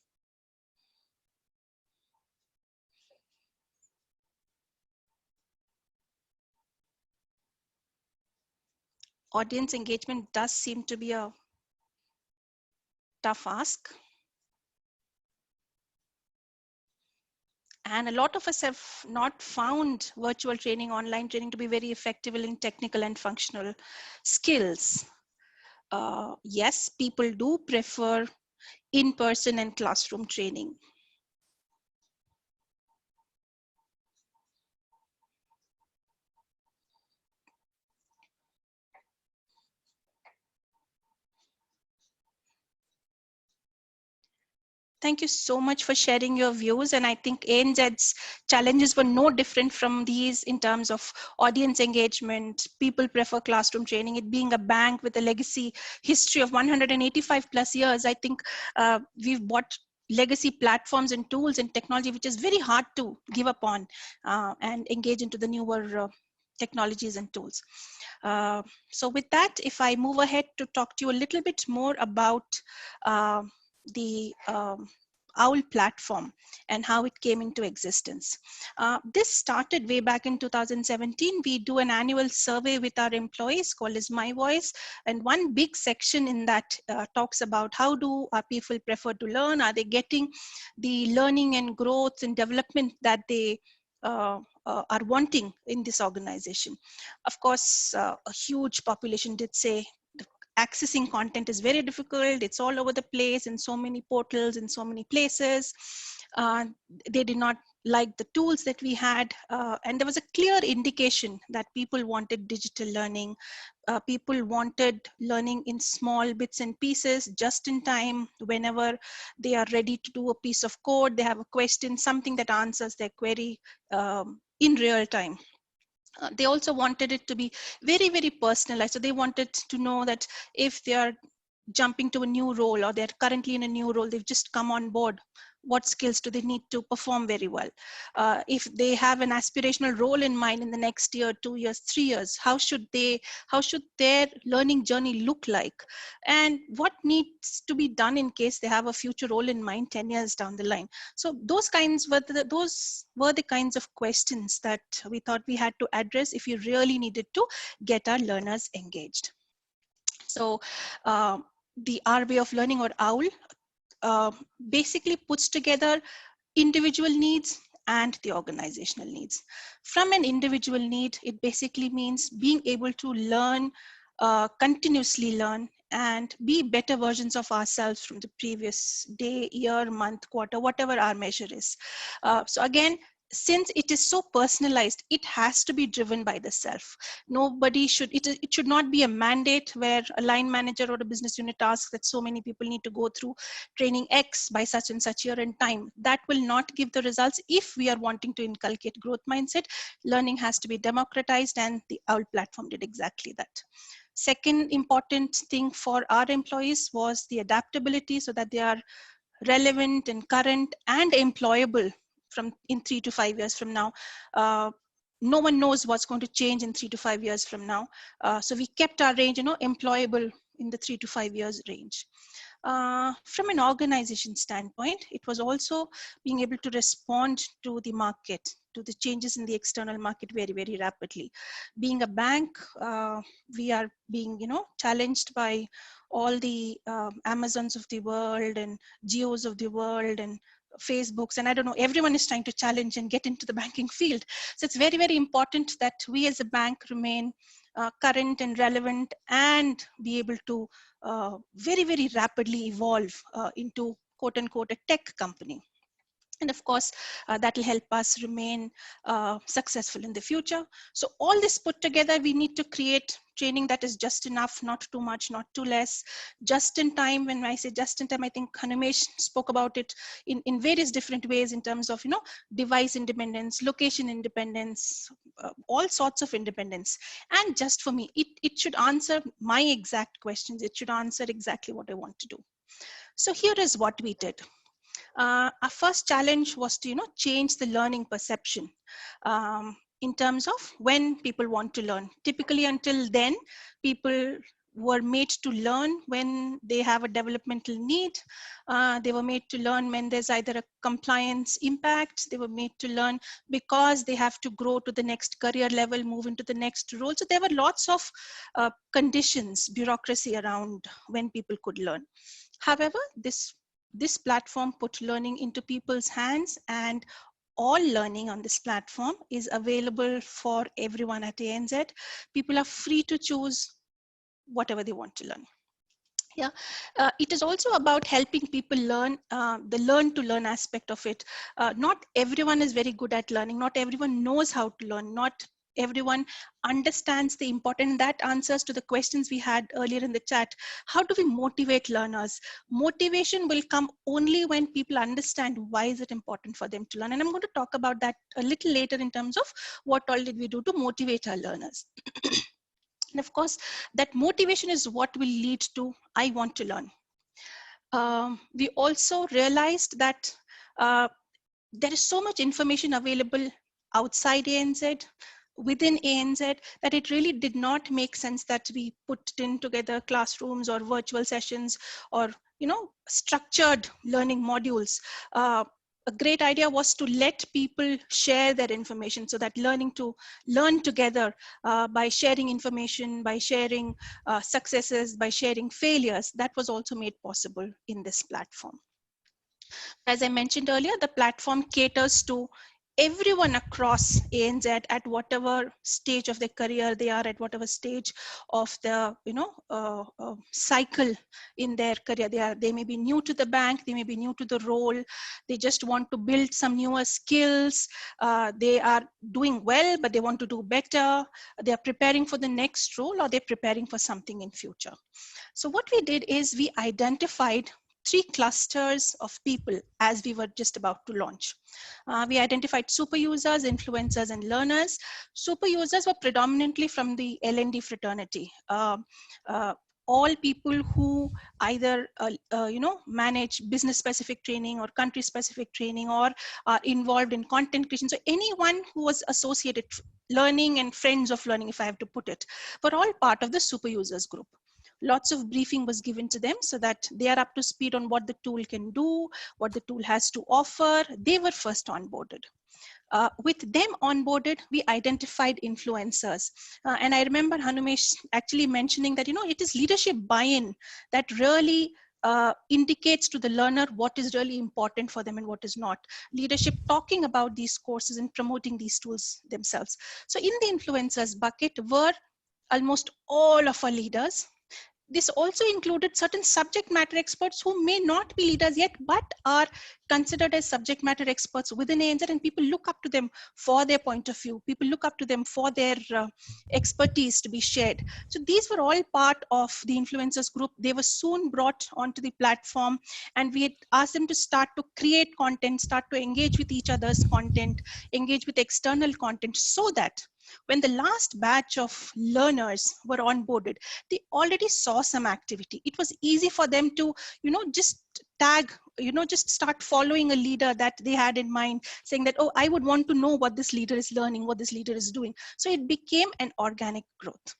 Audience engagement does seem to be a tough ask. And a lot of us have not found virtual training, online training to be very effective in technical and functional skills. Yes, people do prefer in-person and classroom training. Thank you so much for sharing your views. And I think ANZ's challenges were no different from these in terms of audience engagement. People prefer classroom training. It being a bank with a legacy history of 185 plus years, I think we've bought legacy platforms and tools and technology, which is very hard to give up on and engage into the newer technologies and tools. So with that, if I move ahead to talk to you a little bit more about the OWL platform and how it came into existence. This started way back in 2017. We do an annual survey with our employees called as My Voice. And one big section in that talks about how do our people prefer to learn? Are they getting the learning and growth and development that they are wanting in this organization? Of course, a huge population did say accessing content is very difficult. It's all over the place in so many portals, in so many places. They did not like the tools that we had. And there was a clear indication that people wanted digital learning. People wanted learning in small bits and pieces, just in time, whenever they are ready to do a piece of code, they have a question, something that answers their query in real time. They also wanted it to be very, very personalized. So they wanted to know that if they are jumping to a new role or they're currently in a new role, they've just come on board, what skills do they need to perform very well? If they have an aspirational role in mind in the next year, 2 years, 3 years, how should their learning journey look like? And what needs to be done in case they have a future role in mind 10 years down the line? So those were the kinds of questions that we thought we had to address if you really needed to get our learners engaged. So the Our Way of Learning, or OWL, basically puts together individual needs and the organizational needs. From an individual need, it basically means being able to learn, continuously learn, and be better versions of ourselves from the previous day, year, month, quarter, whatever our measure is. So again, since it is so personalized, it has to be driven by the self. Nobody should, it should not be a mandate where a line manager or a business unit asks that so many people need to go through training X by such and such year and time. That will not give the results if we are wanting to inculcate growth mindset. Learning has to be democratized, and the OWL platform did exactly that. Second important thing for our employees was the adaptability, so that they are relevant and current and employable in 3 to 5 years from now. No one knows what's going to change in 3 to 5 years from now. So we kept our range, employable in the 3 to 5 years range. From an organization standpoint, it was also being able to respond to the market, to the changes in the external market very, very rapidly. Being a bank, we are being, challenged by all the Amazons of the world and Geos of the world and Facebooks, and I don't know, everyone is trying to challenge and get into the banking field. So it's very, very important that we as a bank remain current and relevant and be able to very, very rapidly evolve into quote unquote a tech company. And of course, that will help us remain successful in the future. So all this put together, we need to create training that is just enough, not too much, not too less, just in time. When I say just in time, I think Hanumesh spoke about it in various different ways in terms of, device independence, location independence, all sorts of independence. And just for me, it should answer my exact questions. It should answer exactly what I want to do. So here is what we did. Our first challenge was to change the learning perception in terms of when people want to learn. Typically until then, people were made to learn when they have a developmental need. They were made to learn when there's either a compliance impact. They were made to learn because they have to grow to the next career level, move into the next role. So there were lots of conditions, bureaucracy around when people could learn. However, this platform put learning into people's hands, and all learning on this platform is available for everyone at ANZ. People are free to choose whatever they want to learn. Yeah, it is also about helping people learn, the learn to learn aspect of it. Not everyone is very good at learning. Not everyone knows how to learn. Not everyone understands the important. That answers to the questions we had earlier in the chat. How do we motivate learners? Motivation will come only when people understand why is it important for them to learn. And I'm going to talk about that a little later in terms of what all did we do to motivate our learners. And of course, that motivation is what will lead to I want to learn. We also realized that there is so much information available outside ANZ, within ANZ, that it really did not make sense that we put in together classrooms or virtual sessions or structured learning modules. A great idea was to let people share their information, so that learn together by sharing information, by sharing successes, by sharing failures, that was also made possible in this platform. As I mentioned earlier, the platform caters to everyone across ANZ at whatever stage of their career they are, at whatever stage of the cycle in their career they are. They may be new to the bank, they may be new to the role, they just want to build some newer skills, they are doing well but they want to do better, they are preparing for the next role, or they're preparing for something in future. So what we did is we identified 3 clusters of people as we were just about to launch. We identified super users, influencers, and learners. Super users were predominantly from the L&D fraternity. All people who either manage business specific training or country specific training, or are involved in content creation. So anyone who was associated, learning and friends of learning, if I have to put it, were all part of the super users group. Lots of briefing was given to them so that they are up to speed on what the tool can do, what the tool has to offer. They were first onboarded. With them onboarded, we identified influencers. And I remember Hanumesh actually mentioning that, it is leadership buy-in that really indicates to the learner what is really important for them and what is not. Leadership talking about these courses and promoting these tools themselves. So in the influencers bucket were almost all of our leaders. This also included certain subject matter experts who may not be leaders yet, but are considered as subject matter experts within ANZ, and people look up to them for their point of view. People look up to them for their expertise to be shared. So these were all part of the influencers group. They were soon brought onto the platform, and we had asked them to start to create content, start to engage with each other's content, engage with external content, so that when the last batch of learners were onboarded, they already saw some activity. It was easy for them to, just tag, just start following a leader that they had in mind, saying that, oh, I would want to know what this leader is learning, what this leader is doing. So it became an organic growth.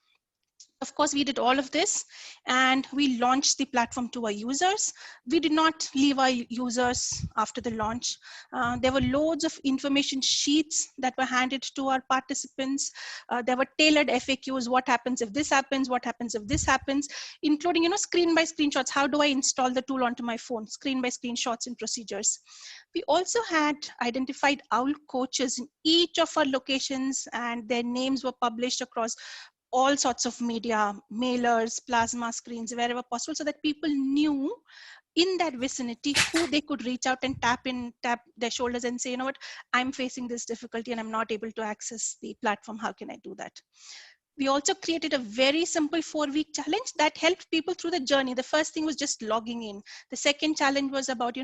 Of course, we did all of this and we launched the platform to our users. We did not leave our users after the launch. There were loads of information sheets that were handed to our participants. There were tailored FAQs. What happens if this happens? What happens if this happens? Including, screen by screenshots. How do I install the tool onto my phone? Screen by screenshots and procedures. We also had identified OWL coaches in each of our locations, and their names were published across all sorts of media, mailers, plasma screens, wherever possible, so that people knew in that vicinity who they could reach out and tap their shoulders and say, you know what, I'm facing this difficulty and I'm not able to access the platform. How can I do that? We also created a very simple 4-week challenge that helped people through the journey. The first thing was just logging in. The second challenge was about,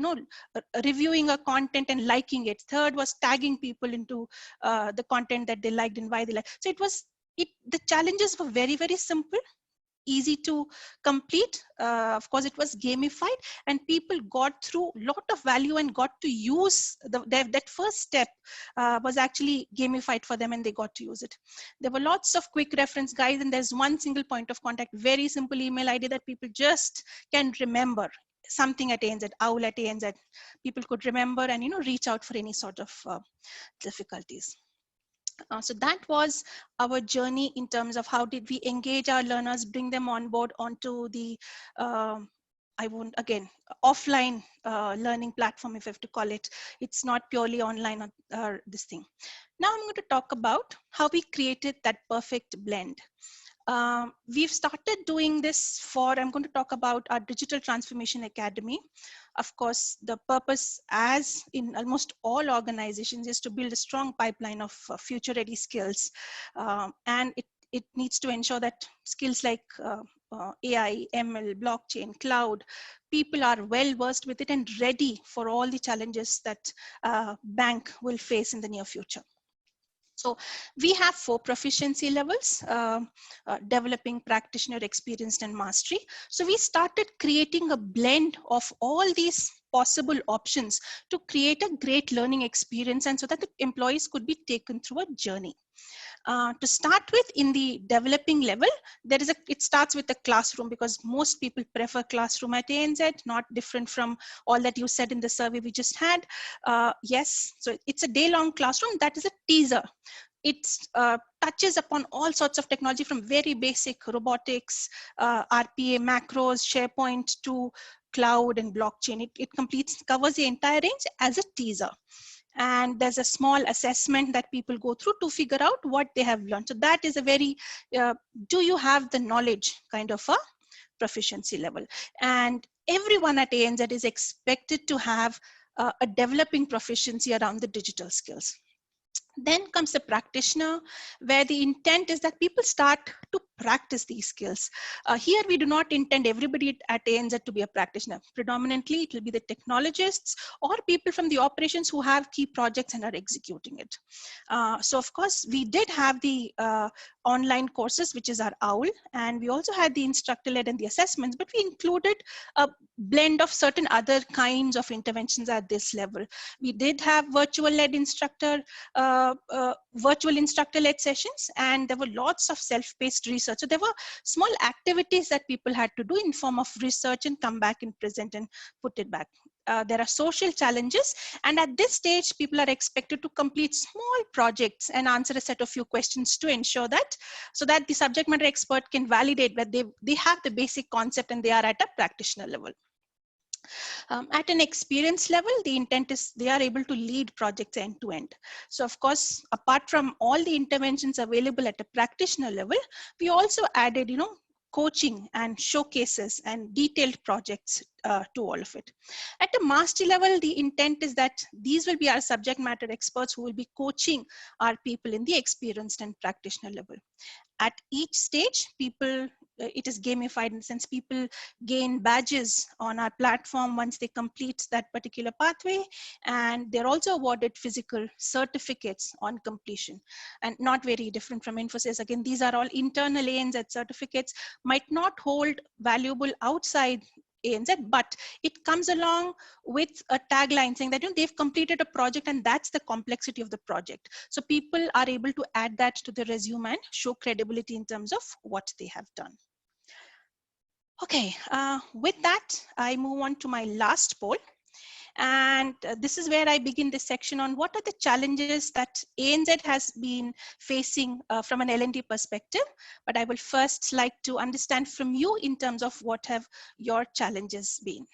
reviewing a content and liking it. Third was tagging people into the content that they liked and why they liked. So the challenges were very, very simple, easy to complete. Of course, it was gamified, and people got through a lot of value and got to use that first step was actually gamified for them, and they got to use it. There were lots of quick reference guides, and there's one single point of contact, very simple email ID that people just can remember. Something at ANZ, OWL at ANZ. People could remember and reach out for any sort of difficulties. So that was our journey in terms of how did we engage our learners, bring them on board onto the I won't again offline learning platform, if I have to call it. It's not purely online this thing. Now I'm going to talk about how we created that perfect blend. We've started doing this I'm going to talk about our Digital Transformation Academy. Of course, the purpose, as in almost all organizations, is to build a strong pipeline of future ready skills. And it needs to ensure that skills like AI, ML, blockchain, cloud, people are well versed with it and ready for all the challenges that bank will face in the near future. So we have 4 proficiency levels, developing, practitioner, experienced, and mastery. So we started creating a blend of all these possible options to create a great learning experience, and so that the employees could be taken through a journey. To start with, in the developing level, it starts with the classroom, because most people prefer classroom at ANZ, not different from all that you said in the survey we just had. Yes, so it's a day-long classroom. That is a teaser. It touches upon all sorts of technology, from very basic robotics, RPA, macros, SharePoint, to cloud and blockchain. It covers the entire range as a teaser. And there's a small assessment that people go through to figure out what they have learned. So that is a very, do you have the knowledge kind of a proficiency level. And everyone at ANZ is expected to have a developing proficiency around the digital skills. Then comes the practitioner, where the intent is that people start to practice these skills. Here we do not intend everybody at ANZ to be a practitioner. Predominantly it will be the technologists or people from the operations who have key projects and are executing it. So of course we did have the online courses, which is our OWL, and we also had the instructor-led and the assessments, but we included a blend of certain other kinds of interventions at this level. We did have virtual-led virtual instructor-led sessions, and there were lots of self-paced research. So there were small activities that people had to do in form of research and come back and present and put it back. There are social challenges, and at this stage people are expected to complete small projects and answer a set of few questions to ensure that, so that the subject matter expert can validate that they have the basic concept and they are at a practitioner level. At an experience level, the intent is they are able to lead projects end to end. So of course, apart from all the interventions available at a practitioner level, we also added, coaching and showcases and detailed projects to all of it. At a mastery level, the intent is that these will be our subject matter experts who will be coaching our people in the experienced and practitioner level. At each stage, it is gamified in the sense people gain badges on our platform once they complete that particular pathway, and they're also awarded physical certificates on completion. And not very different from Infosys. Again, these are all internal ANZ certificates, might not hold valuable outside ANZ, but it comes along with a tagline saying that they've completed a project, and that's the complexity of the project. So people are able to add that to the resume and show credibility in terms of what they have done. Okay, with that, I move on to my last poll. And this is where I begin this section on what are the challenges that ANZ has been facing from an L&D perspective. But I will first like to understand from you in terms of what have your challenges been.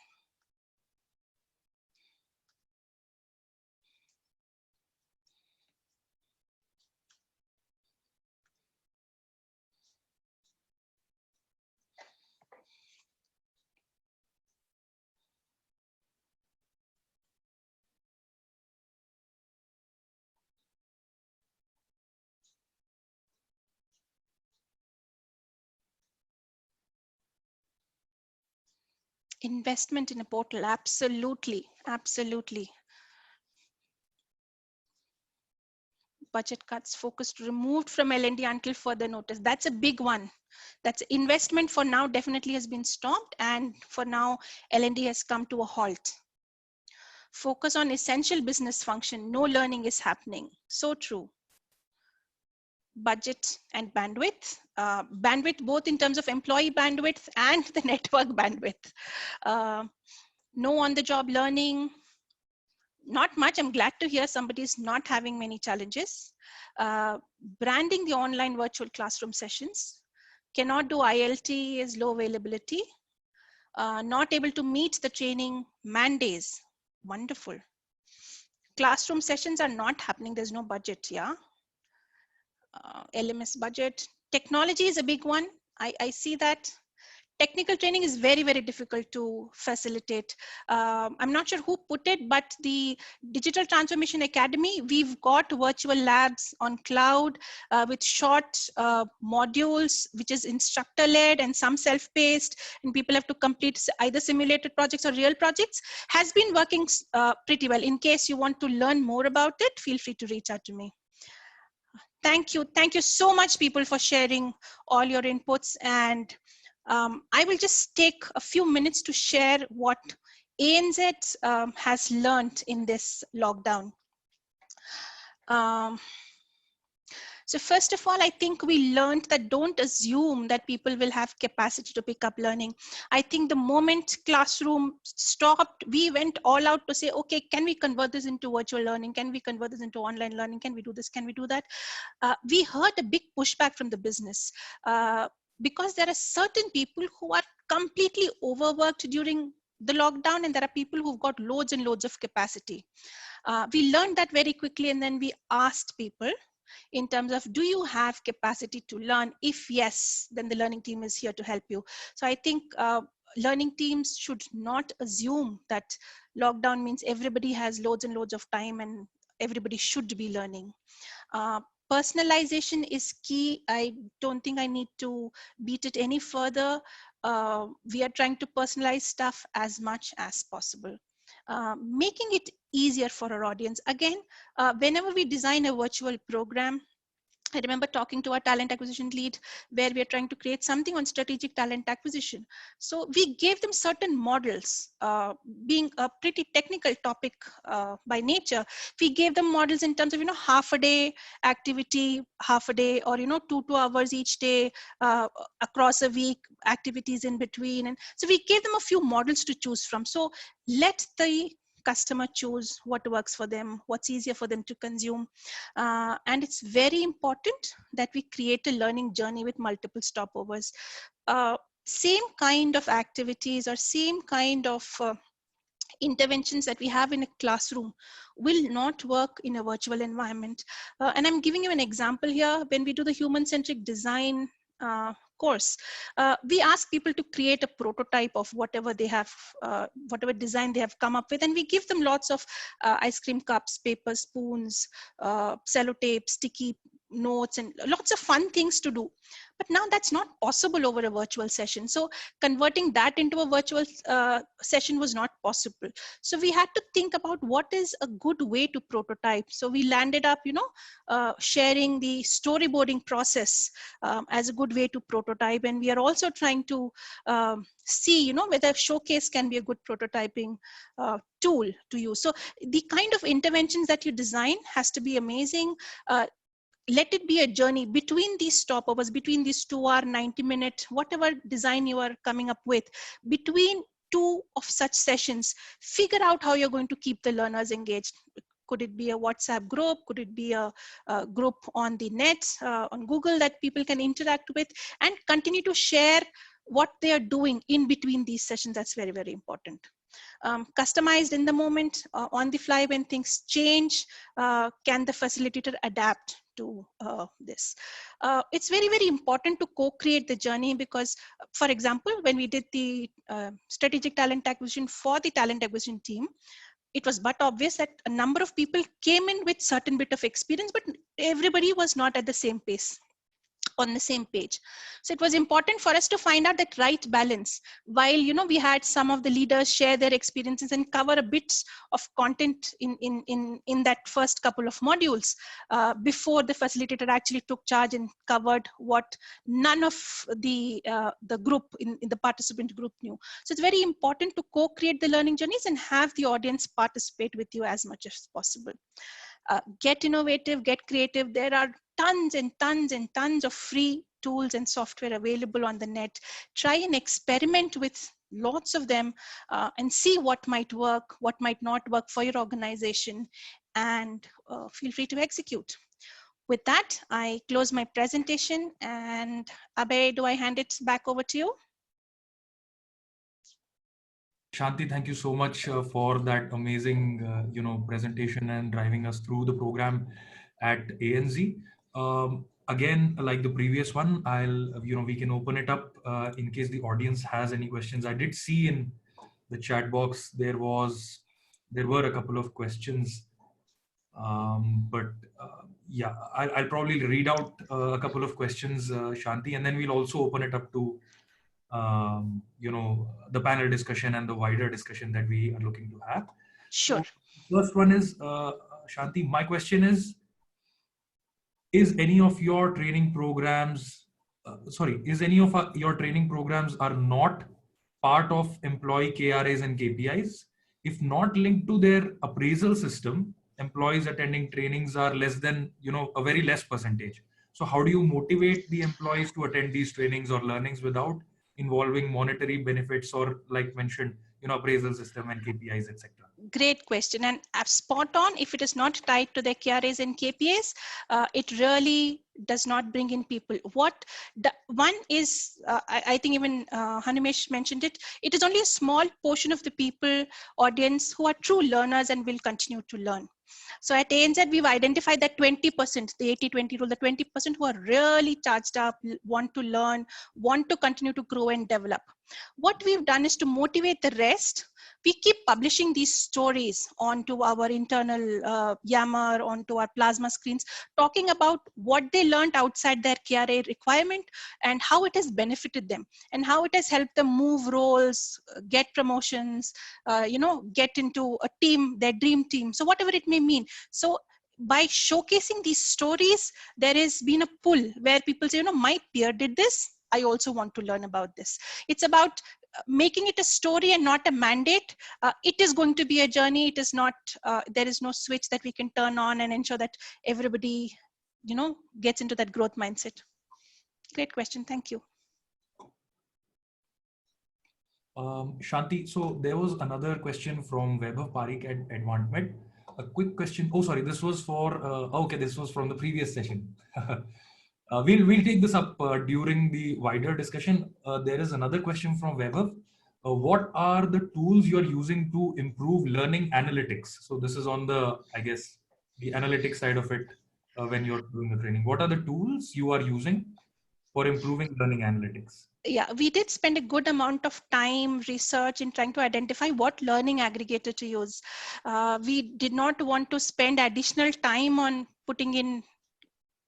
Investment in a portal, absolutely, absolutely. budget cuts, focus removed from L&D until further notice. That's a big one. That's investment for now definitely has been stopped, and for now L&D has come to a halt. Focus on essential business function. No learning is happening. So true. Budget and bandwidth. Bandwidth both in terms of employee bandwidth and the network bandwidth. No on-the-job learning. Not much. I'm glad to hear somebody's not having many challenges. Branding the online virtual classroom sessions. Cannot do ILT, is low availability. Not able to meet the training man days. Wonderful. Classroom sessions are not happening. There's no budget. Yeah. LMS budget. Technology is a big one. I see that. Technical training is very, very difficult to facilitate. I'm not sure who put it, but the Digital Transformation Academy, we've got virtual labs on cloud with short modules, which is instructor-led and some self-paced, and people have to complete either simulated projects or real projects, has been working pretty well. In case you want to learn more about it, feel free to reach out to me. Thank you. Thank you so much, people, for sharing all your inputs. And I will just take a few minutes to share what ANZ has learned in this lockdown. So first of all, I think we learned that don't assume that people will have capacity to pick up learning. I think the moment classroom stopped, we went all out to say, okay, can we convert this into virtual learning? Can we convert this into online learning? Can we do this? Can we do that? We heard a big pushback from the business because there are certain people who are completely overworked during the lockdown, and there are people who've got loads and loads of capacity. We learned that very quickly, and then we asked people in terms of, do you have capacity to learn? If yes, then the learning team is here to help you. So I think learning teams should not assume that lockdown means everybody has loads and loads of time and everybody should be learning. Personalization is key. I don't think I need to beat it any further. We are trying to personalize stuff as much as possible. Making it easier for our audience. Again, whenever we design a virtual program, I remember talking to our talent acquisition lead where we are trying to create something on strategic talent acquisition. So we gave them certain models, being a pretty technical topic by nature. We gave them models in terms of, half a day activity, half a day, or, 2 hours each day across a week, activities in between. And so we gave them a few models to choose from. So let the customer choose what works for them, what's easier for them to consume. And it's very important that we create a learning journey with multiple stopovers. Same kind of activities or same kind of interventions that we have in a classroom will not work in a virtual environment. And I'm giving you an example here. When we do the human-centric design course, we ask people to create a prototype of whatever they have, whatever design they have come up with, and we give them lots of ice cream cups, paper spoons, sellotape, sticky notes, and lots of fun things to do. But now that's not possible over a virtual session. So converting that into a virtual session was not possible. So we had to think about what is a good way to prototype. So we landed up, sharing the storyboarding process as a good way to prototype. And we are also trying to see, whether Showcase can be a good prototyping tool to use. So the kind of interventions that you design has to be amazing. Let it be a journey between these stopovers, between these 2 hour, 90-minute, whatever design you are coming up with, between 2 of such sessions, figure out how you're going to keep the learners engaged. Could it be a WhatsApp group? Could it be a group on the net, on Google that people can interact with, and continue to share what they are doing in between these sessions? That's very, very important. Customized in the moment, on the fly when things change, can the facilitator adapt to this? It's very, very important to co-create the journey because, for example, when we did the strategic talent acquisition for the talent acquisition team, it was but obvious that a number of people came in with certain bit of experience, but everybody was not at the same pace. on the same page. So it was important for us to find out that right balance. While we had some of the leaders share their experiences and cover a bit of content in that first couple of modules, before the facilitator actually took charge and covered what none of the group in the participant group knew. So it's very important to co-create the learning journeys and have the audience participate with you as much as possible. Get innovative, get creative. There are tons and tons and tons of free tools and software available on the net. Try and experiment with lots of them and see what might work, what might not work for your organization, and feel free to execute. With that, I close my presentation, and Abhay, do I hand it back over to you? Shanthi, thank you so much for that amazing, presentation and driving us through the program at ANZ. Again, like the previous one, we can open it up in case the audience has any questions. I did see in the chat box there were a couple of questions, but yeah, I'll probably read out a couple of questions, Shanti, and then we'll also open it up to the panel discussion and the wider discussion that we are looking to have. Sure. So, first one is, Shanti, my question is any of your training programs, is any of your training programs are not part of employee KRAs and KPIs? If not linked to their appraisal system, employees attending trainings are less than, a very less percentage. So how do you motivate the employees to attend these trainings or learnings without involving monetary benefits or, like mentioned, appraisal system and KPIs, etc.? Great question, and spot on. If it is not tied to their KRAs and KPIs, it really does not bring in people. One is, I think even Hanumesh mentioned it, it is only a small portion of the people, audience, who are true learners and will continue to learn. So at ANZ, we've identified that 20%, the 80-20 rule, the 20% who are really charged up, want to learn, want to continue to grow and develop. What we've done is to motivate the rest. We keep publishing these stories onto our internal Yammer, onto our plasma screens, talking about what they learned outside their KRA requirement and how it has benefited them and how it has helped them move roles, get promotions, get into a team, their dream team. So whatever it may mean. So by showcasing these stories, there has been a pull where people say, my peer did this, I also want to learn about this. It's about making it a story and not a mandate. It is going to be a journey. It is not, there is no switch that we can turn on and ensure that everybody, gets into that growth mindset. Great question. Thank you. Shanti, so there was another question from Vaibhav Parikh at AdvantMed. A quick question. Oh, sorry, this was for, okay, this was from the previous session. We'll take this up during the wider discussion. There is another question from Vaibhav. What are the tools you're using to improve learning analytics? So this is on the, I guess, the analytics side of it when you're doing the training. What are the tools you are using for improving learning analytics? Yeah, we did spend a good amount of time research in trying to identify what learning aggregator to use. We did not want to spend additional time on putting in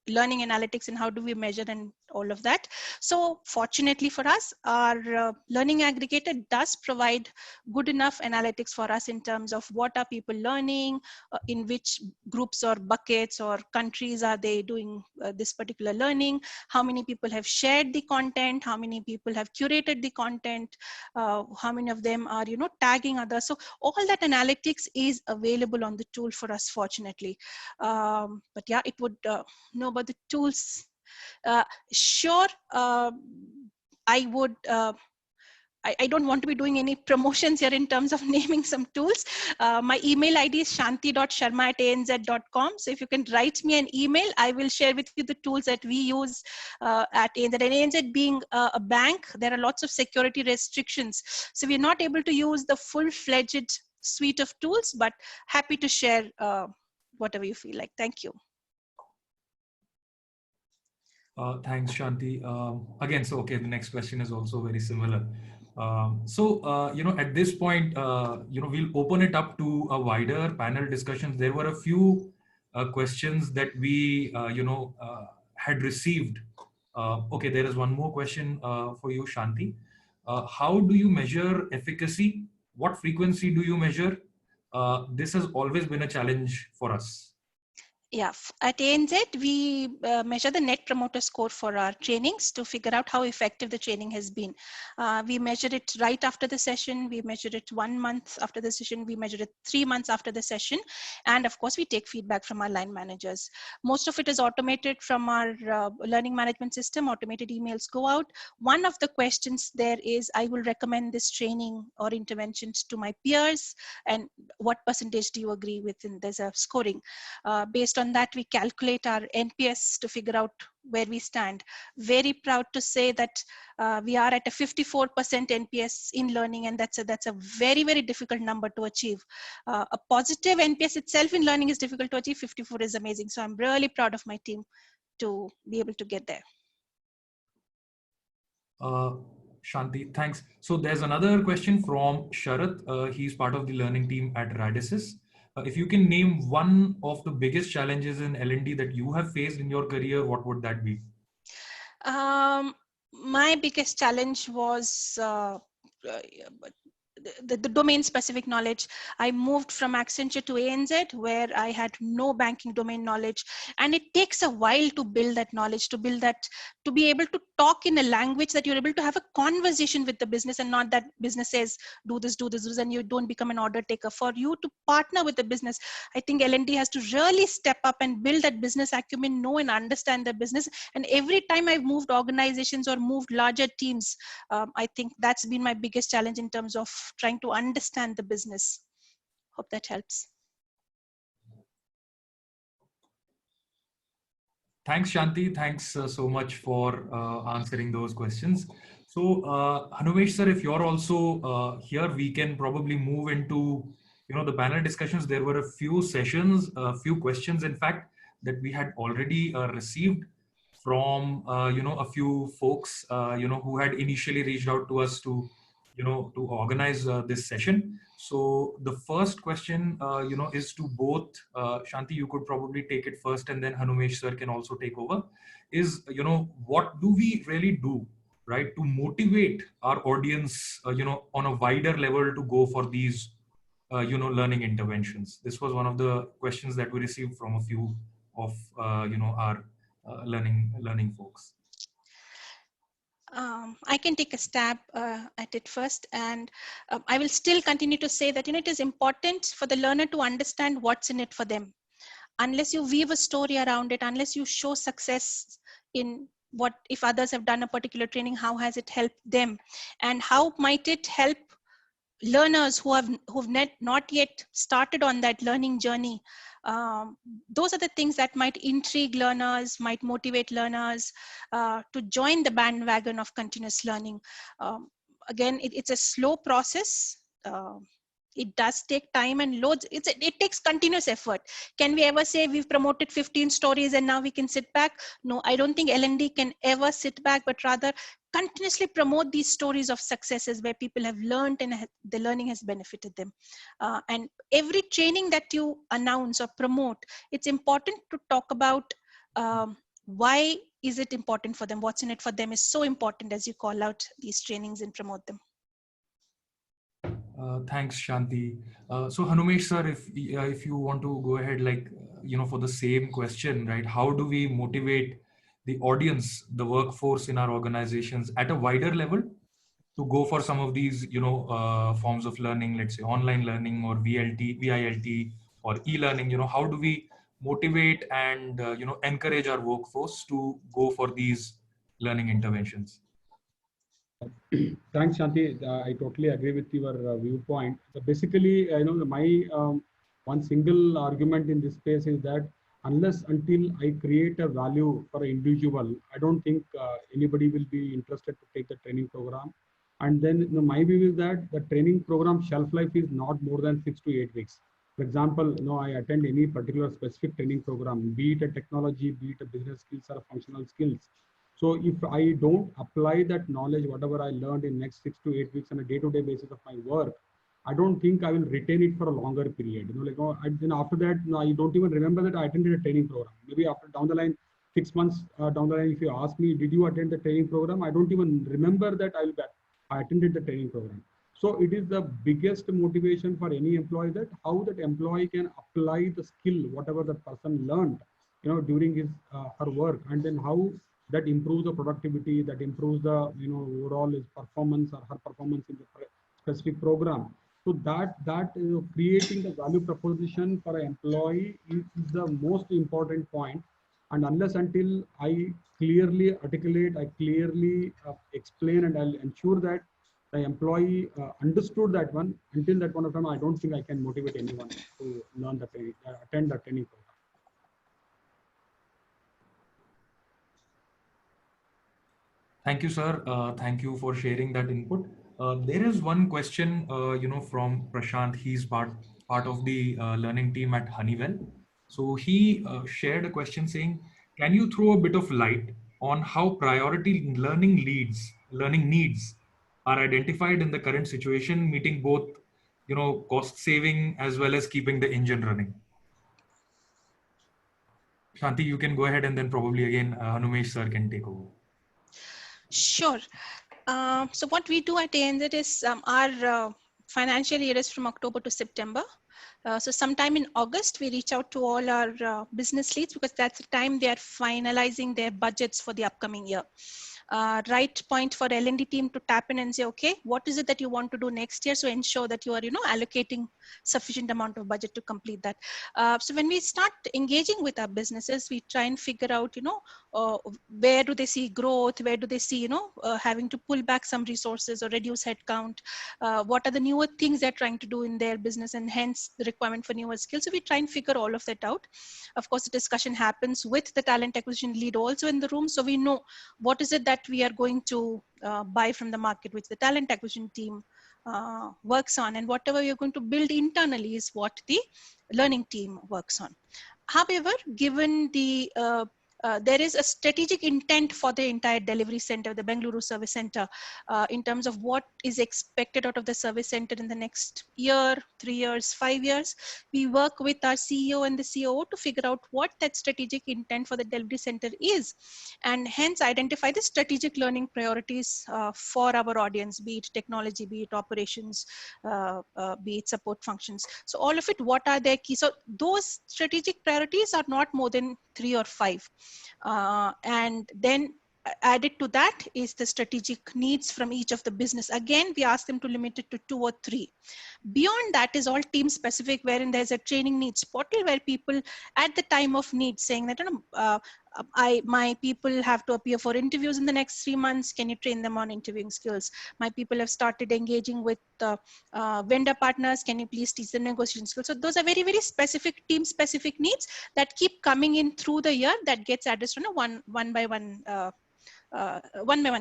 learning analytics and how do we measure and all of that. So fortunately for us, our learning aggregator does provide good enough analytics for us in terms of what are people learning, in which groups or buckets or countries are they doing this particular learning, how many people have shared the content, how many people have curated the content, how many of them are tagging others. So all that analytics is available on the tool for us, fortunately. But yeah, it would know about the tools. Sure, I would. I don't want to be doing any promotions here in terms of naming some tools. My email ID is shanthi.sharma@anz.com. So if you can write me an email, I will share with you the tools that we use at ANZ. And ANZ being a bank, there are lots of security restrictions. So we're not able to use the full-fledged suite of tools, but happy to share whatever you feel like. Thank you. Thanks, Shanti. Again, so okay, the next question is also very similar. At this point, we'll open it up to a wider panel discussions. There were a few questions that we, had received Okay, there is one more question for you, Shanthi. How do you measure efficacy? What frequency do you measure? This has always been a challenge for us. Yeah, at ANZ, we measure the net promoter score for our trainings to figure out how effective the training has been. We measure it right after the session. We measure it 1 month after the session. We measure it 3 months after the session. And of course, we take feedback from our line managers. Most of it is automated from our learning management system. Automated emails go out. One of the questions there is, I will recommend this training or interventions to my peers. And what percentage do you agree with? And there's a scoring. Based on that, we calculate our NPS to figure out where we stand. Very proud to say that we are at a 54% NPS in learning, and that's a very, very difficult number to achieve. A positive NPS itself in learning is difficult to achieve. 54 is amazing. So I'm really proud of my team to be able to get there. Shanthi, thanks. So there's another question from Sharath. He's part of the learning team at Radisys. If you can name one of the biggest challenges in L&D that you have faced in your career, what would that be? My biggest challenge was the domain specific knowledge. I moved from Accenture to ANZ, where I had no banking domain knowledge, and it takes a while to build that knowledge, to build that, to be able to talk in a language that you're able to have a conversation with the business, and not that business says do this, and you don't become an order taker. For you to partner with the business, I think L&D has to really step up and build that business acumen, know and understand the business. And every time I've moved organizations or moved larger teams, I think that's been my biggest challenge in terms of trying to understand the business. Hope that helps. Thanks, Shanthi. Thanks so much for answering those questions. So, Hanumesh sir, if you're also here, we can probably move into the panel discussions. There were a few sessions, a few questions, in fact, that we had already received from a few folks who had initially reached out to us to to organize this session. So the first question is to both Shanthi, you could probably take it first, and then Hanumesh sir can also take over. Is what do we really do, right, to motivate our audience on a wider level to go for these learning interventions? This was one of the questions that we received from a few of our learning folks. I can take a stab at it first, and I will still continue to say that it is important for the learner to understand what's in it for them. Unless you weave a story around it, unless you show success in what if others have done a particular training, how has it helped them, and how might it help learners who've not yet started on that learning journey. Those are the things that might intrigue learners, might motivate learners to join the bandwagon of continuous learning. Again, it's a slow process. It does take time and loads. It takes continuous effort. Can we ever say we've promoted 15 stories and now we can sit back? No, I don't think L&D can ever sit back, but rather continuously promote these stories of successes where people have learned and the learning has benefited them. And every training that you announce or promote, it's important to talk about why is it important for them? What's in it for them is so important as you call out these trainings and promote them. Thanks, Shanthi. So Hanumesh sir, if you want to go ahead, for the same question, right? How do we motivate the audience, the workforce in our organizations at a wider level to go for some of these, forms of learning, let's say online learning or VILT or e-learning? How do we motivate and encourage our workforce to go for these learning interventions? Thanks, Shanti. I totally agree with your viewpoint. So basically, my one single argument in this space is that unless until I create a value for an individual, I don't think anybody will be interested to take the training program. And then my view is that the training program shelf life is not more than 6 to 8 weeks. For example, I attend any particular specific training program, be it a technology, be it a business skills or functional skills. So if I don't apply that knowledge, whatever I learned in next 6 to 8 weeks on a day-to-day basis of my work, I don't think I will retain it for a longer period. Then after that, I don't even remember that I attended a training program. Maybe after down the line, 6 months down the line, if you ask me, did you attend the training program? I don't even remember that I attended the training program. So it is the biggest motivation for any employee, that how that employee can apply the skill, whatever the person learned, during his her work, and then how that improves the productivity, that improves the overall his performance or her performance in the specific program. So that creating the value proposition for an employee is the most important point. And unless until I clearly articulate, I clearly explain, and I'll ensure that the employee understood that one, until that point of time, I don't think I can motivate anyone to learn the training, attend the training program. Thank you, sir. Thank you for sharing that input. There is one question, from Prashant. He's part of the learning team at Honeywell. So he shared a question saying, "Can you throw a bit of light on how priority learning needs are identified in the current situation, meeting both, cost saving as well as keeping the engine running?" Shanti, you can go ahead, and then probably again Hanumesh sir can take over. Sure. So what we do at ANZ is our financial year is from October to September. So sometime in August, we reach out to all our business leads, because that's the time they are finalizing their budgets for the upcoming year. Right point for L&D team to tap in and say, okay, what is it that you want to do next year? So ensure that you are, allocating sufficient amount of budget to complete that. So when we start engaging with our businesses, we try and figure out, where do they see growth? Where do they see, having to pull back some resources or reduce headcount? What are the newer things they're trying to do in their business, and hence the requirement for newer skills? So we try and figure all of that out. Of course, the discussion happens with the talent acquisition lead also in the room. So we know what is it that we are going to buy from the market, which the talent acquisition team works on, and whatever you're going to build internally is what the learning team works on. However, given the there is a strategic intent for the entire delivery center, the Bengaluru service center, in terms of what is expected out of the service center in the next year, 3 years, 5 years. We work with our CEO and the COO to figure out what that strategic intent for the delivery center is, and hence identify the strategic learning priorities for our audience, be it technology, be it operations, be it support functions. So all of it, what are their key? So those strategic priorities are not more than 3 or 5. And then added to that is the strategic needs from each of the business. Again, we ask them to limit it to 2 or 3. Beyond that is all team specific, wherein there's a training needs portal where people at the time of need saying that, my people have to appear for interviews in the next 3 months. Can you train them on interviewing skills? My people have started engaging with vendor partners. Can you please teach them negotiation skills? So those are very, very specific team specific needs that keep coming in through the year, that gets addressed on a one by one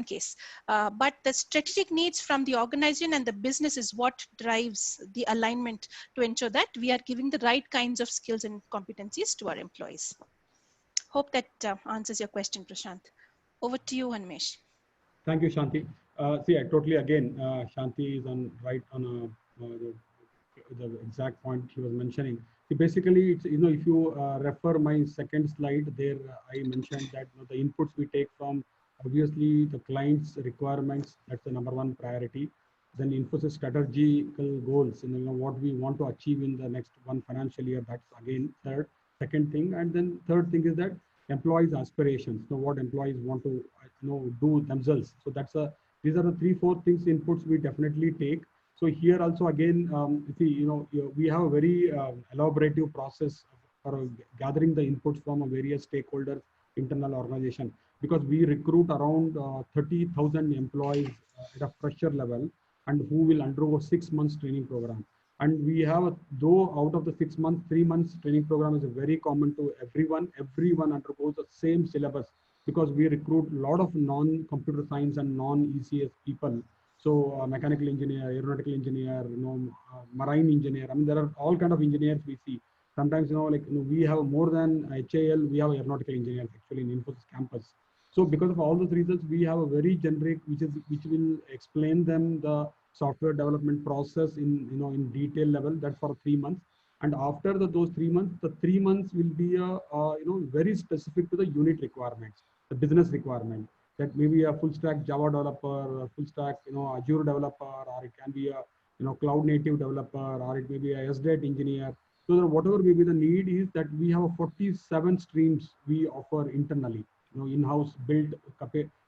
case. But the strategic needs from the organization and the business is what drives the alignment to ensure that we are giving the right kinds of skills and competencies to our employees. Hope that answers your question, Prashant. Over to you, Hanumesh. Thank you, Shanti. See, I totally, again, Shanti is right on the exact point she was mentioning. See, basically, it's, if you refer my second slide there, I mentioned that the inputs we take from, obviously, the client's requirements, that's the number one priority. Then Infosys strategical goals, what we want to achieve in the next one financial year, that's again second thing. And then third thing is that employees' aspirations, what employees want to do themselves. So these are the 3-4 things, inputs we definitely take. So here also again, we have a very elaborative process for gathering the inputs from various stakeholders, internal organization, because we recruit around 30,000 employees at a fresher level, and who will undergo 6 months training program. And we have, though out of the 6 months, 3 months training program is very common to everyone. Everyone undergoes the same syllabus, because we recruit a lot of non-computer science and non-ECS people. So mechanical engineer, aeronautical engineer, marine engineer. I mean, there are all kind of engineers we see. Sometimes, we have more than HAL, we have aeronautical engineers actually in Infosys campus. So because of all those reasons, we have a very generic, which will explain them the software development process in detail level. That's for 3 months. And after those 3 months, the 3 months will be very specific to the unit requirements, the business requirement. That maybe a full stack Java developer, a full stack Azure developer, or it can be a cloud native developer, or it may be a SDET engineer. So that whatever may be the need is that we have 47 streams we offer internally, in-house built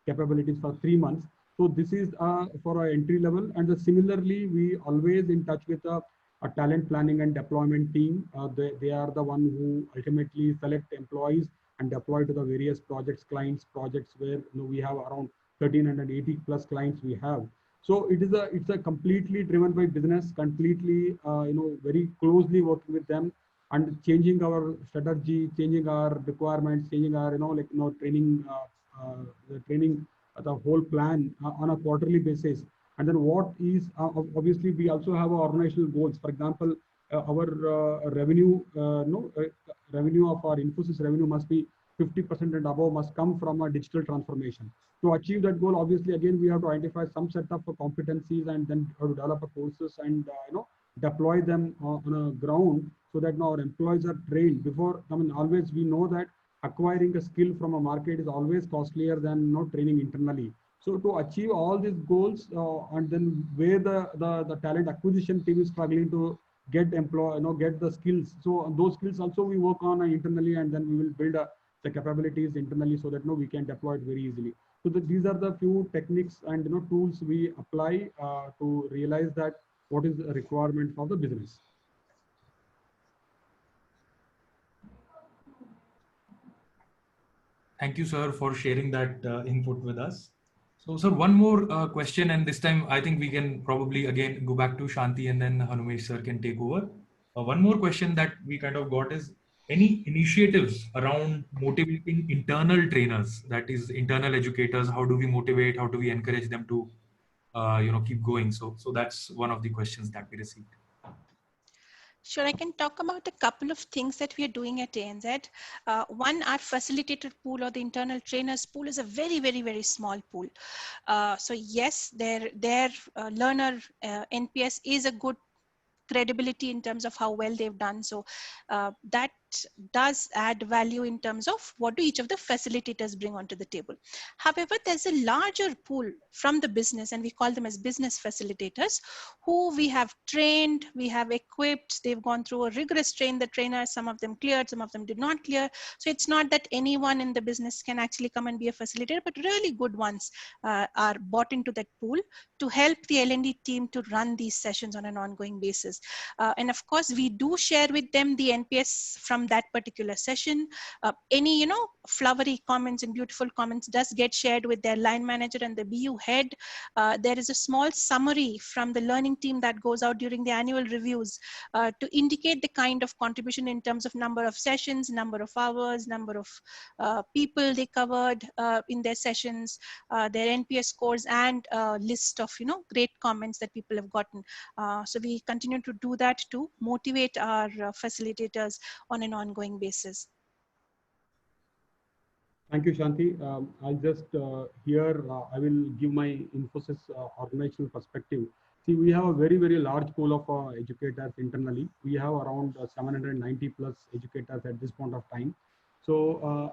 capabilities for 3 months. So this is for our entry level, and similarly we always in touch with a talent planning and deployment team. They are the one who ultimately select employees and deploy to the various clients projects where we have around 1380 plus clients we have. So it's a completely driven by business, completely very closely working with them and changing our strategy, changing our requirements, changing our training, the training, the whole plan on a quarterly basis. And then what is obviously we also have our organizational goals. For example, our revenue, revenue of our Infosys revenue must be 50% and above must come from a digital transformation. To achieve that goal, obviously, again, we have to identify some set of competencies and then have to develop courses and deploy them on a ground so that our employees are trained. Before, always we know that acquiring a skill from a market is always costlier than training internally. So to achieve all these goals, and then where the talent acquisition team is struggling to get get the skills. So those skills also we work on internally, and then we will build the capabilities internally so that we can deploy it very easily. So these are the few techniques and tools we apply to realize that what is the requirement of the business. Thank you, sir, for sharing that input with us. So, sir, one more question, and this time I think we can probably again go back to Shanthi and then Hanumesh sir can take over. One more question that we kind of got is any initiatives around motivating internal trainers, that is internal educators. How do we motivate? How do we encourage them to, keep going? So that's one of the questions that we received. Sure, I can talk about a couple of things that we are doing at ANZ. One, our facilitator pool or the internal trainers pool is a very, very, very small pool. So yes, their learner NPS is a good credibility in terms of how well they've done. So that does add value in terms of what do each of the facilitators bring onto the table. However, there's a larger pool from the business, and we call them as business facilitators, who we have trained, we have equipped, they've gone through a rigorous train, the trainers, some of them cleared, some of them did not clear. So it's not that anyone in the business can actually come and be a facilitator, but really good ones are bought into that pool to help the L&D team to run these sessions on an ongoing basis. And of course, we do share with them the NPS from that particular session. Any flowery comments and beautiful comments does get shared with their line manager and the BU head. There is a small summary from the learning team that goes out during the annual reviews to indicate the kind of contribution in terms of number of sessions, number of hours, number of people they covered in their sessions, their NPS scores, and list of great comments that people have gotten. So we continue to do that to motivate our facilitators on an ongoing basis. Thank you, Shanthi. I'll just here, I will give my Infosys organizational perspective. See, we have a very, very large pool of educators internally. We have around 790 plus educators at this point of time. So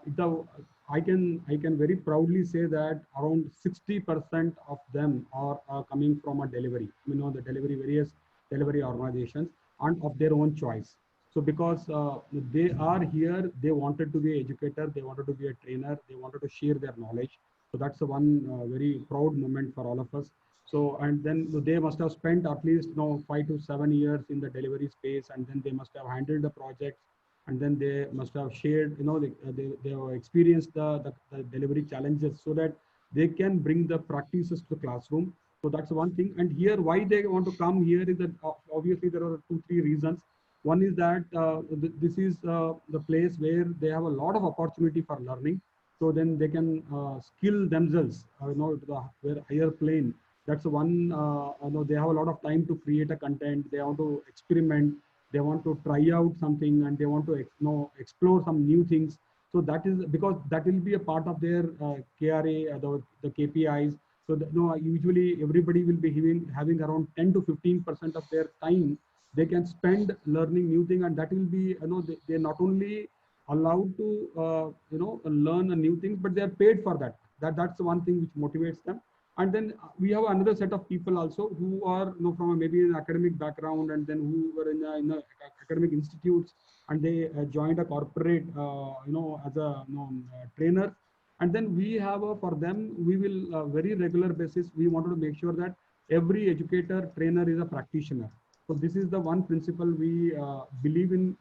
I can very proudly say that around 60% of them are coming from a delivery, the various delivery organizations, and of their own choice. So because they are here, they wanted to be an educator, they wanted to be a trainer, they wanted to share their knowledge. So that's the one very proud moment for all of us. So, and then they must have spent at least 5 to 7 years in the delivery space, and then they must have handled the projects, and then they must have shared, they have experienced the delivery challenges so that they can bring the practices to the classroom. So that's one thing. And here, why they want to come here is that obviously there are 2-3 reasons. One is that this is the place where they have a lot of opportunity for learning. So then they can skill themselves, to the higher plane. That's one, they have a lot of time to create a content. They want to experiment. They want to try out something, and they want to explore some new things. So that is because that will be a part of their KRA, the KPIs. So usually everybody will be having around 10 to 15% of their time they can spend learning new thing, and that will be, they're not only allowed to learn a new things, but they are paid for that. That's the one thing which motivates them. And then we have another set of people also who are from maybe an academic background, and then who were in academic institutes, and they joined a corporate as a trainer. And then we have for them, we will very regular basis, we wanted to make sure that every educator trainer is a practitioner. So this is the one principle we believe in,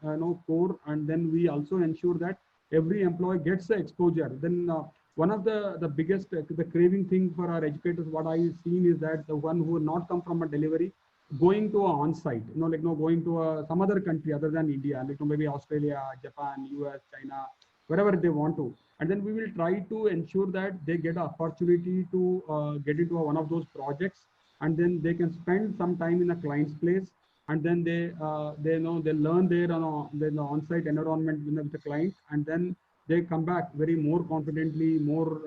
core. And then we also ensure that every employee gets the exposure. Then one of the biggest the craving thing for our educators, what I seen is that the one who not come from a delivery, going to a on-site, going to some other country other than India, maybe Australia, Japan, US, China, wherever they want to. And then we will try to ensure that they get an opportunity to get into one of those projects, and then they can spend some time in a client's place, and then they learn there on the on-site environment with the client, and then they come back very more confidently, more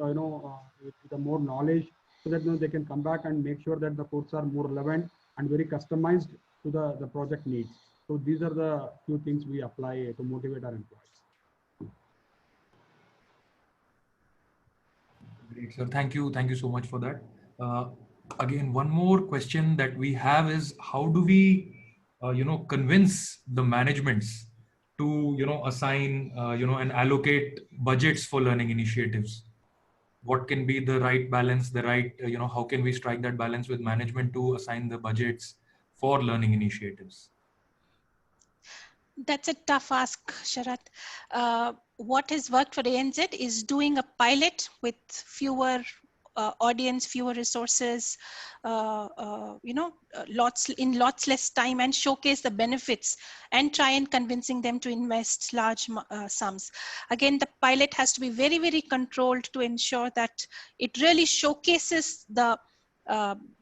with the more knowledge, so that they can come back and make sure that the courses are more relevant and very customized to the project needs. So these are the few things we apply to motivate our employees. Great, sir. Thank you so much for that. Again, one more question that we have is, how do we, convince the managements to, assign, and allocate budgets for learning initiatives? What can be the right balance, the right, how can we strike that balance with management to assign the budgets for learning initiatives? That's a tough ask, Sharat. What has worked for ANZ is doing a pilot with fewer audience, fewer resources, lots less time, and showcase the benefits and try and convincing them to invest large sums. Again, the pilot has to be very, very controlled to ensure that it really showcases the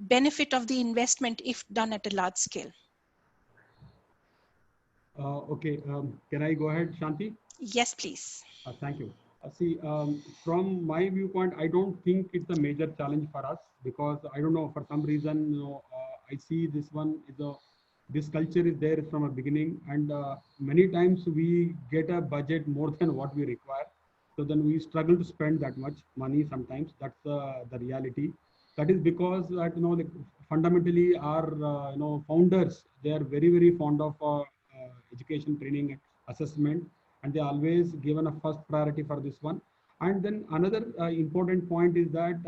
benefit of the investment if done at a large scale. Okay, can I go ahead, Shanthi? Yes, please. Thank you. See, from my viewpoint, I don't think it's a major challenge for us, because I don't know, for some reason, I see this one is this culture is there from a beginning, and many times we get a budget more than what we require. So then we struggle to spend that much money sometimes. That's the reality. That is because that fundamentally our founders, they are very, very fond of education, training, assessment, and they always given a first priority for this one. And then another important point is that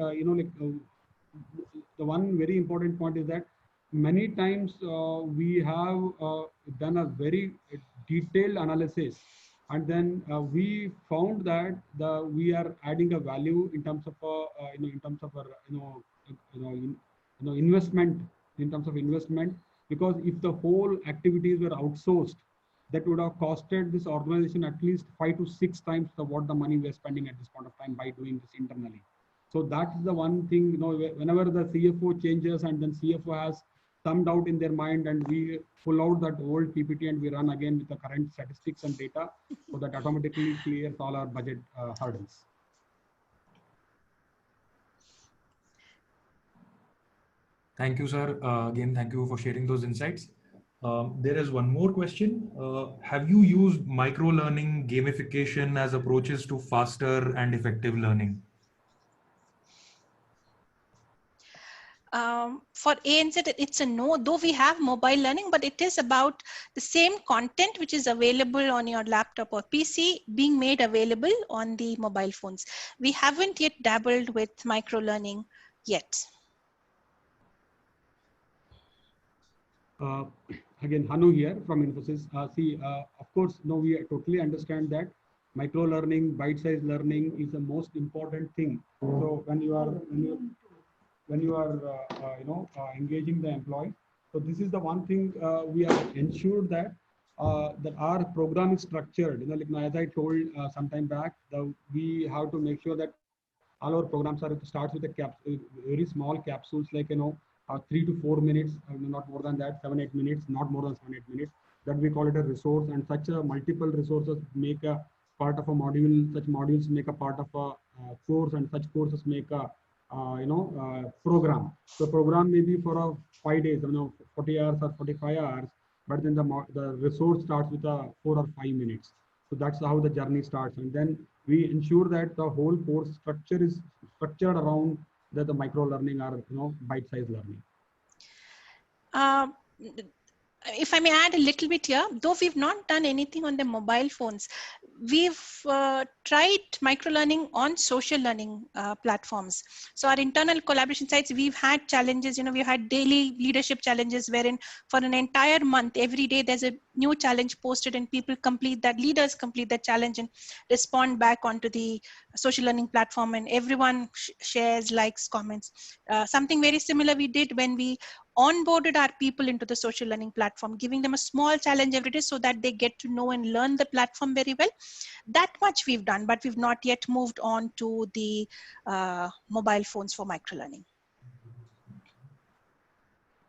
the one very important point is that many times we have done a very detailed analysis, and then we found that we are adding a value in terms of in terms of investment, in terms of investment, because if the whole activities were outsourced, that would have costed this organization at least 5 to 6 times what the money we're spending at this point of time by doing this internally. So that's the one thing, whenever the CFO changes and then CFO has some doubt in their mind, and we pull out that old PPT and we run again with the current statistics and data, so that automatically clears all our budget hurdles. Thank you, sir. Again, thank you for sharing those insights. There is one more question. Have you used micro-learning gamification as approaches to faster and effective learning? For ANZ, it's a no, though we have mobile learning, but it is about the same content which is available on your laptop or PC being made available on the mobile phones. We haven't yet dabbled with micro-learning yet. Again, Hanu here from Infosys. Of course, no, we totally understand that micro-learning, bite-sized learning is the most important thing. So when you are engaging the employee, so this is the one thing we have ensured that that our program is structured. As I told some time back, we have to make sure that all our programs starts with a very small capsules, like 3 to 4 minutes, not more than that, 7-8 minutes, not more than 7-8 minutes. That we call it a resource, and such multiple resources make a part of a module. Such modules make a part of a course, and such courses make a program. So program may be for 5 days, 40 hours or 45 hours. but then the resource starts with a 4 or 5 minutes. So that's how the journey starts, and then we ensure that the whole course structure is structured around the micro learning or bite-sized learning. Um, if I may add a little bit here, though we've not done anything on the mobile phones, we've tried microlearning on social learning platforms. So our internal collaboration sites, we've had challenges, we've had daily leadership challenges wherein for an entire month, every day there's a new challenge posted and people leaders complete that challenge and respond back onto the social learning platform, and everyone shares, likes, comments. Something very similar we did when we onboarded our people into the social learning platform, giving them a small challenge every day so that they get to know and learn the platform very well. That much we've done, but we've not yet moved on to the mobile phones for microlearning.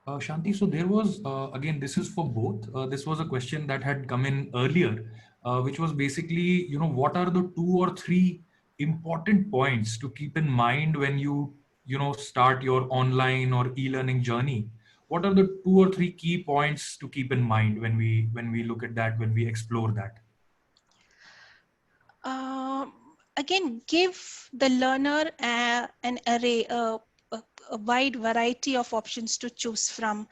Shanti, so there was, again, this is for both. This was a question that had come in earlier, which was basically, what are the 2 or 3 important points to keep in mind when you start your online or e-learning journey? What are the 2 or 3 key points to keep in mind when we look at that, when we explore that? Again, give the learner an array, a wide variety of options to choose from.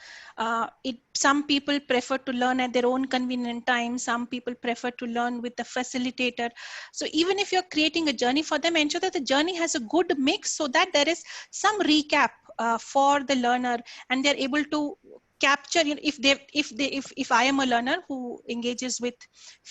Some people prefer to learn at their own convenient time. Some people prefer to learn with the facilitator. So even if you're creating a journey for them, ensure that the journey has a good mix so that there is some recap for the learner and they're able to capture, if I am a learner who engages with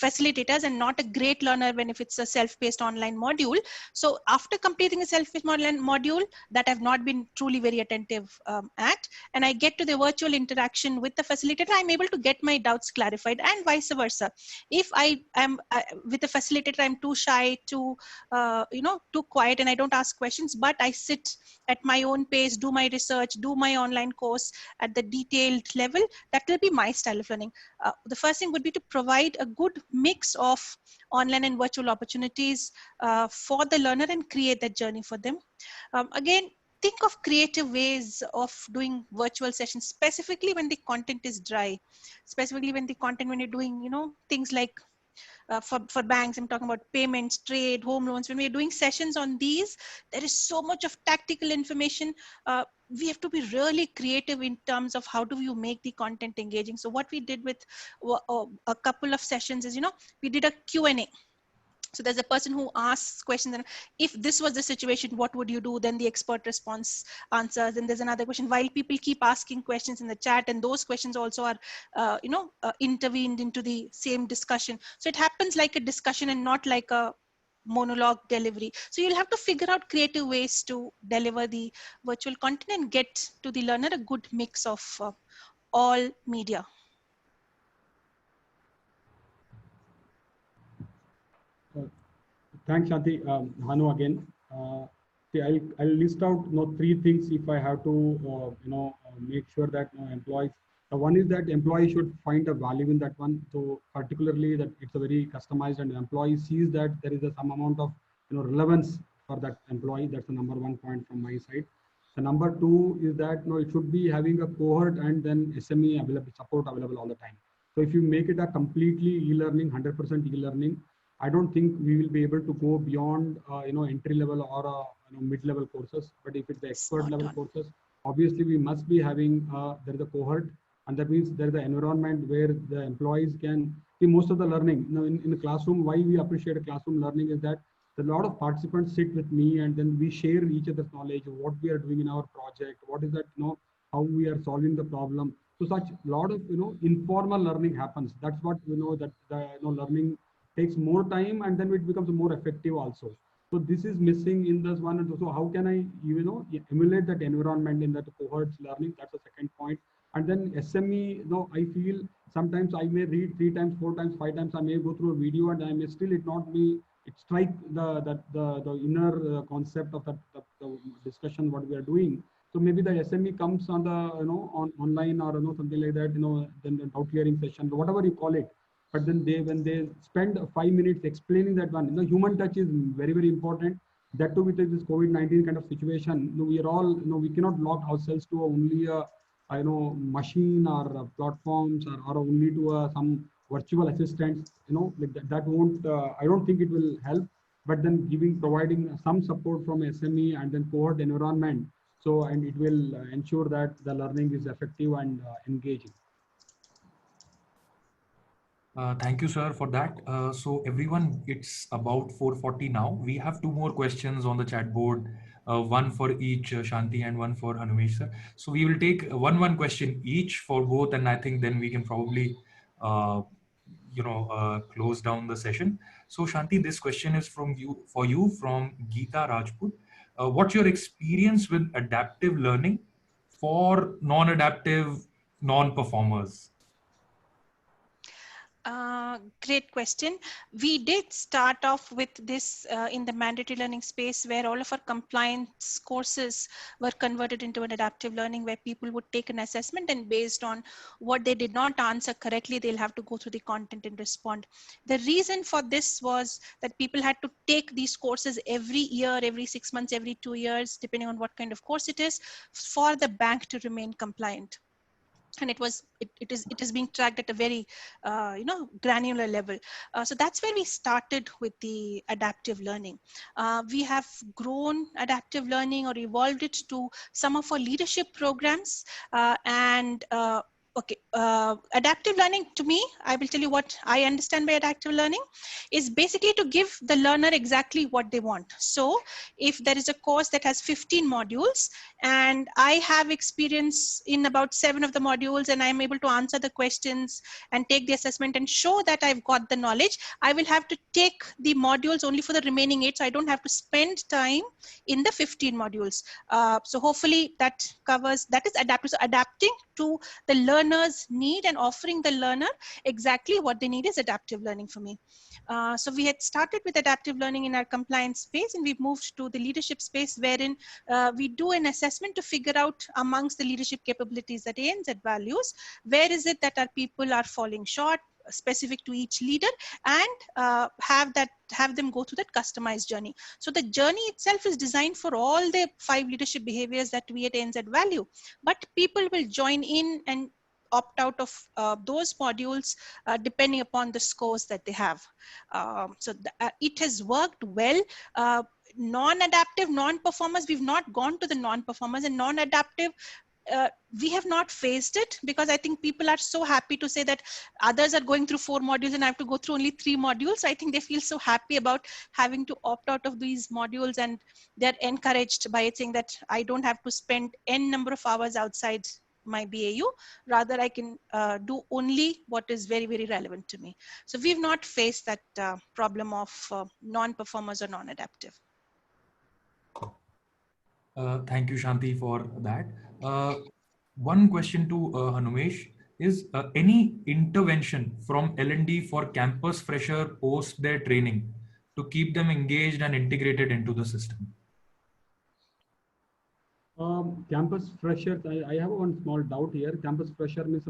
facilitators and not a great learner if it's a self-paced online module. So after completing a self-paced online module that I've not been truly very attentive at, and I get to the virtual interaction with the facilitator, I'm able to get my doubts clarified, and vice versa. If I am with the facilitator, I'm too shy, too quiet, and I don't ask questions, but I sit at my own pace, do my research, do my online course at the detailed level, that will be my style of learning. The first thing would be to provide a good mix of online and virtual opportunities for the learner and create that journey for them. Again, think of creative ways of doing virtual sessions, specifically when the content is dry, specifically when you're doing, things like for banks, I'm talking about payments, trade, home loans. When we're doing sessions on these, there is so much of tactical information. We have to be really creative in terms of how do you make the content engaging. So what we did with a couple of sessions is, we did a Q&A. So there's a person who asks questions, and if this was the situation, what would you do? Then the expert response answers. And there's another question while people keep asking questions in the chat, and those questions also are, intervened into the same discussion. So it happens like a discussion and not like a monologue delivery. So you'll have to figure out creative ways to deliver the virtual content and get to the learner a good mix of all media. Thanks, Shanti. Hanu again. See, I'll list out 3 things if I have to make sure that employees. One is that employee should find a value in that one. So particularly that it's a very customized, and the employee sees that there is some amount of relevance for that employee. That's the number 1 point from my side. The number 2 is that it should be having a cohort and then SME support available all the time. So if you make it a completely e-learning, 100% e-learning, I don't think we will be able to go beyond entry level or mid-level courses. But if it's the expert level courses, obviously we must be having there is a cohort, and that means there is an environment where the employees can see most of the learning. In the classroom, why we appreciate a classroom learning is that a lot of participants sit with me, and then we share each other's knowledge of what we are doing in our project, what is that how we are solving the problem. So such lot of informal learning happens. That's what that the learning takes more time, and then it becomes more effective also. So this is missing in this one. And so how can I emulate that environment in that cohorts learning? That's the second point. And then SME, I feel sometimes I may read 3 times, 4 times, 5 times. I may go through a video, and I may still it strike the inner concept of the discussion what we are doing. So maybe the SME comes on the on online or something like that, then the doubt clearing session, whatever you call it. But then when they spend 5 minutes explaining that one, human touch is very, very important. That too with this COVID-19 kind of situation, we are all, we cannot lock ourselves to only a I know machine or platforms or only to some virtual assistants, like that won't, I don't think it will help. But then providing some support from SME and then cohort environment, so and it will ensure that the learning is effective and engaging. Thank you, sir, for that. So everyone, it's about 4:40 now. We have two more questions on the chat board, one for each Shanti and one for Hanumesh, sir. So we will take one question each for both, and I think then we can probably, uh, close down the session. So Shanti, this question is for you from Geeta Rajput. What's your experience with adaptive learning for non-adaptive non-performers? Great question. We did start off with this in the mandatory learning space, where all of our compliance courses were converted into an adaptive learning, where people would take an assessment, and based on what they did not answer correctly, they'll have to go through the content and respond. The reason for this was that people had to take these courses every year, every 6 months, every 2 years, depending on what kind of course it is, for the bank to remain compliant. And it is being tracked at a very granular level. So that's where we started with the adaptive learning. We have grown adaptive learning or evolved it to some of our leadership programs. Adaptive learning, to me, I will tell you what I understand by adaptive learning, is basically to give the learner exactly what they want. So if there is a course that has 15 modules, and I have experience in about 7 of the modules, and I'm able to answer the questions and take the assessment and show that I've got the knowledge, I will have to take the modules only for the remaining 8, so I don't have to spend time in the 15 modules. So hopefully that is adaptive. So adapting to the learner's need and offering the learner exactly what they need is adaptive learning for me. So we had started with adaptive learning in our compliance space, and we've moved to the leadership space, wherein we do an assessment to figure out amongst the leadership capabilities that ANZ values, where is it that our people are falling short, specific to each leader, and have them go through that customized journey. So the journey itself is designed for all the 5 leadership behaviors that we at ANZ value, but people will join in and opt out of those modules depending upon the scores that they have. It has worked well. Non-adaptive, non-performers, we've not gone to the non-performers, and non-adaptive, we have not faced it, because I think people are so happy to say that others are going through 4 modules and I have to go through only 3 modules. I think they feel so happy about having to opt out of these modules, and they're encouraged by it, saying that I don't have to spend n number of hours outside my BAU, rather I can do only what is very, very relevant to me. So we've not faced that problem of non-performers or non-adaptive. Thank you, Shanti, for that. One question to Hanumesh is any intervention from L&D for campus fresher post their training to keep them engaged and integrated into the system? Campus freshers, I have one small doubt here. Campus fresher means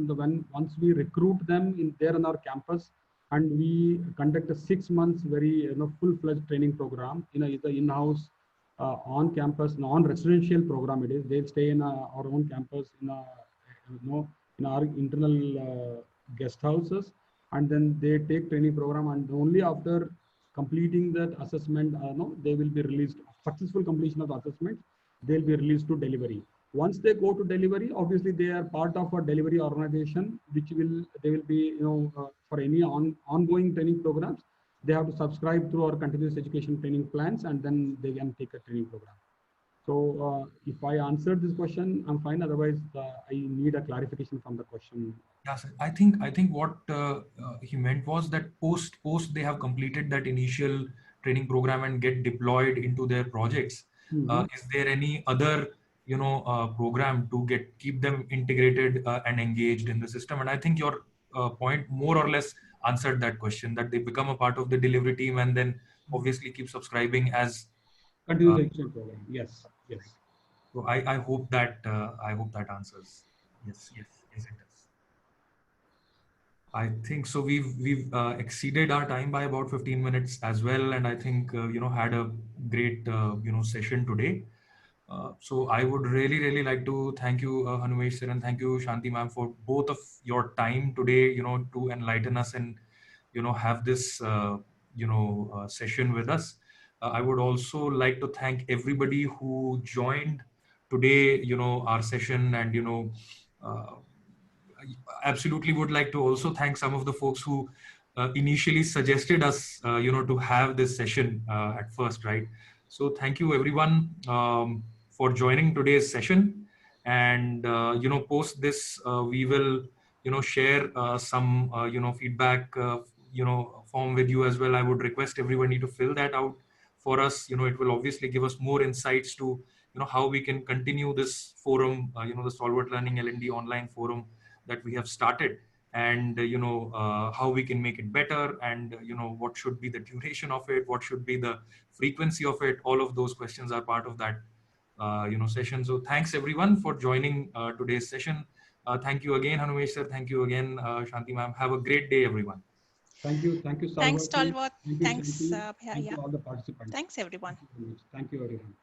once we recruit them in our campus, and we conduct a 6 months very full-fledged training program in either in-house, on-campus, non-residential program. It is they'll stay in our own campus in our internal guest houses, and then they take training program, and only after completing that assessment, they will be released. Successful completion of the assessment, they'll be released to delivery. Once they go to delivery, obviously they are part of a delivery organization, they will be for any ongoing training programs, they have to subscribe through our continuous education training plans, and then they can take a training program. So if I answered this question, I'm fine. Otherwise, I need a clarification from the question. Yes, I think what he meant was that post they have completed that initial training program and get deployed into their projects. Is there any other program to keep them integrated and engaged in the system? And I think your point more or less answered that question, that they become a part of the delivery team and then obviously keep subscribing as continuous education program. Yes, yes. So I hope that answers. Yes, it does. I think so. We've exceeded our time by about 15 minutes as well, and I think had a great session today. So I would really like to thank you, Hanumesh sir, and thank you, Shanthi ma'am, for both of your time today, to enlighten us and, have this, session with us. I would also like to thank everybody who joined today, our session, and, uh, I absolutely would like to also thank some of the folks who initially suggested us, to have this session at first, right? So thank you everyone for joining today's session. And, post this, we will, share some, feedback, form with you as well. I would request everybody to fill that out for us. It will obviously give us more insights to, how we can continue this forum, the Stalwart Learning L&D online forum that we have started, and how we can make it better, and what should be the duration of it, what should be the frequency of it. All of those questions are part of that session. So thanks everyone for joining today's session. Thank you again, Hanumesh sir. Thank you again, Shanti ma'am. Have a great day, everyone. Thank you, Thanks, Stalwart. Stalwart. Thank you, Thanks, Shanti. Thank yeah. you all the participants. Thanks, everyone. Thank you very much. Thank you, everyone.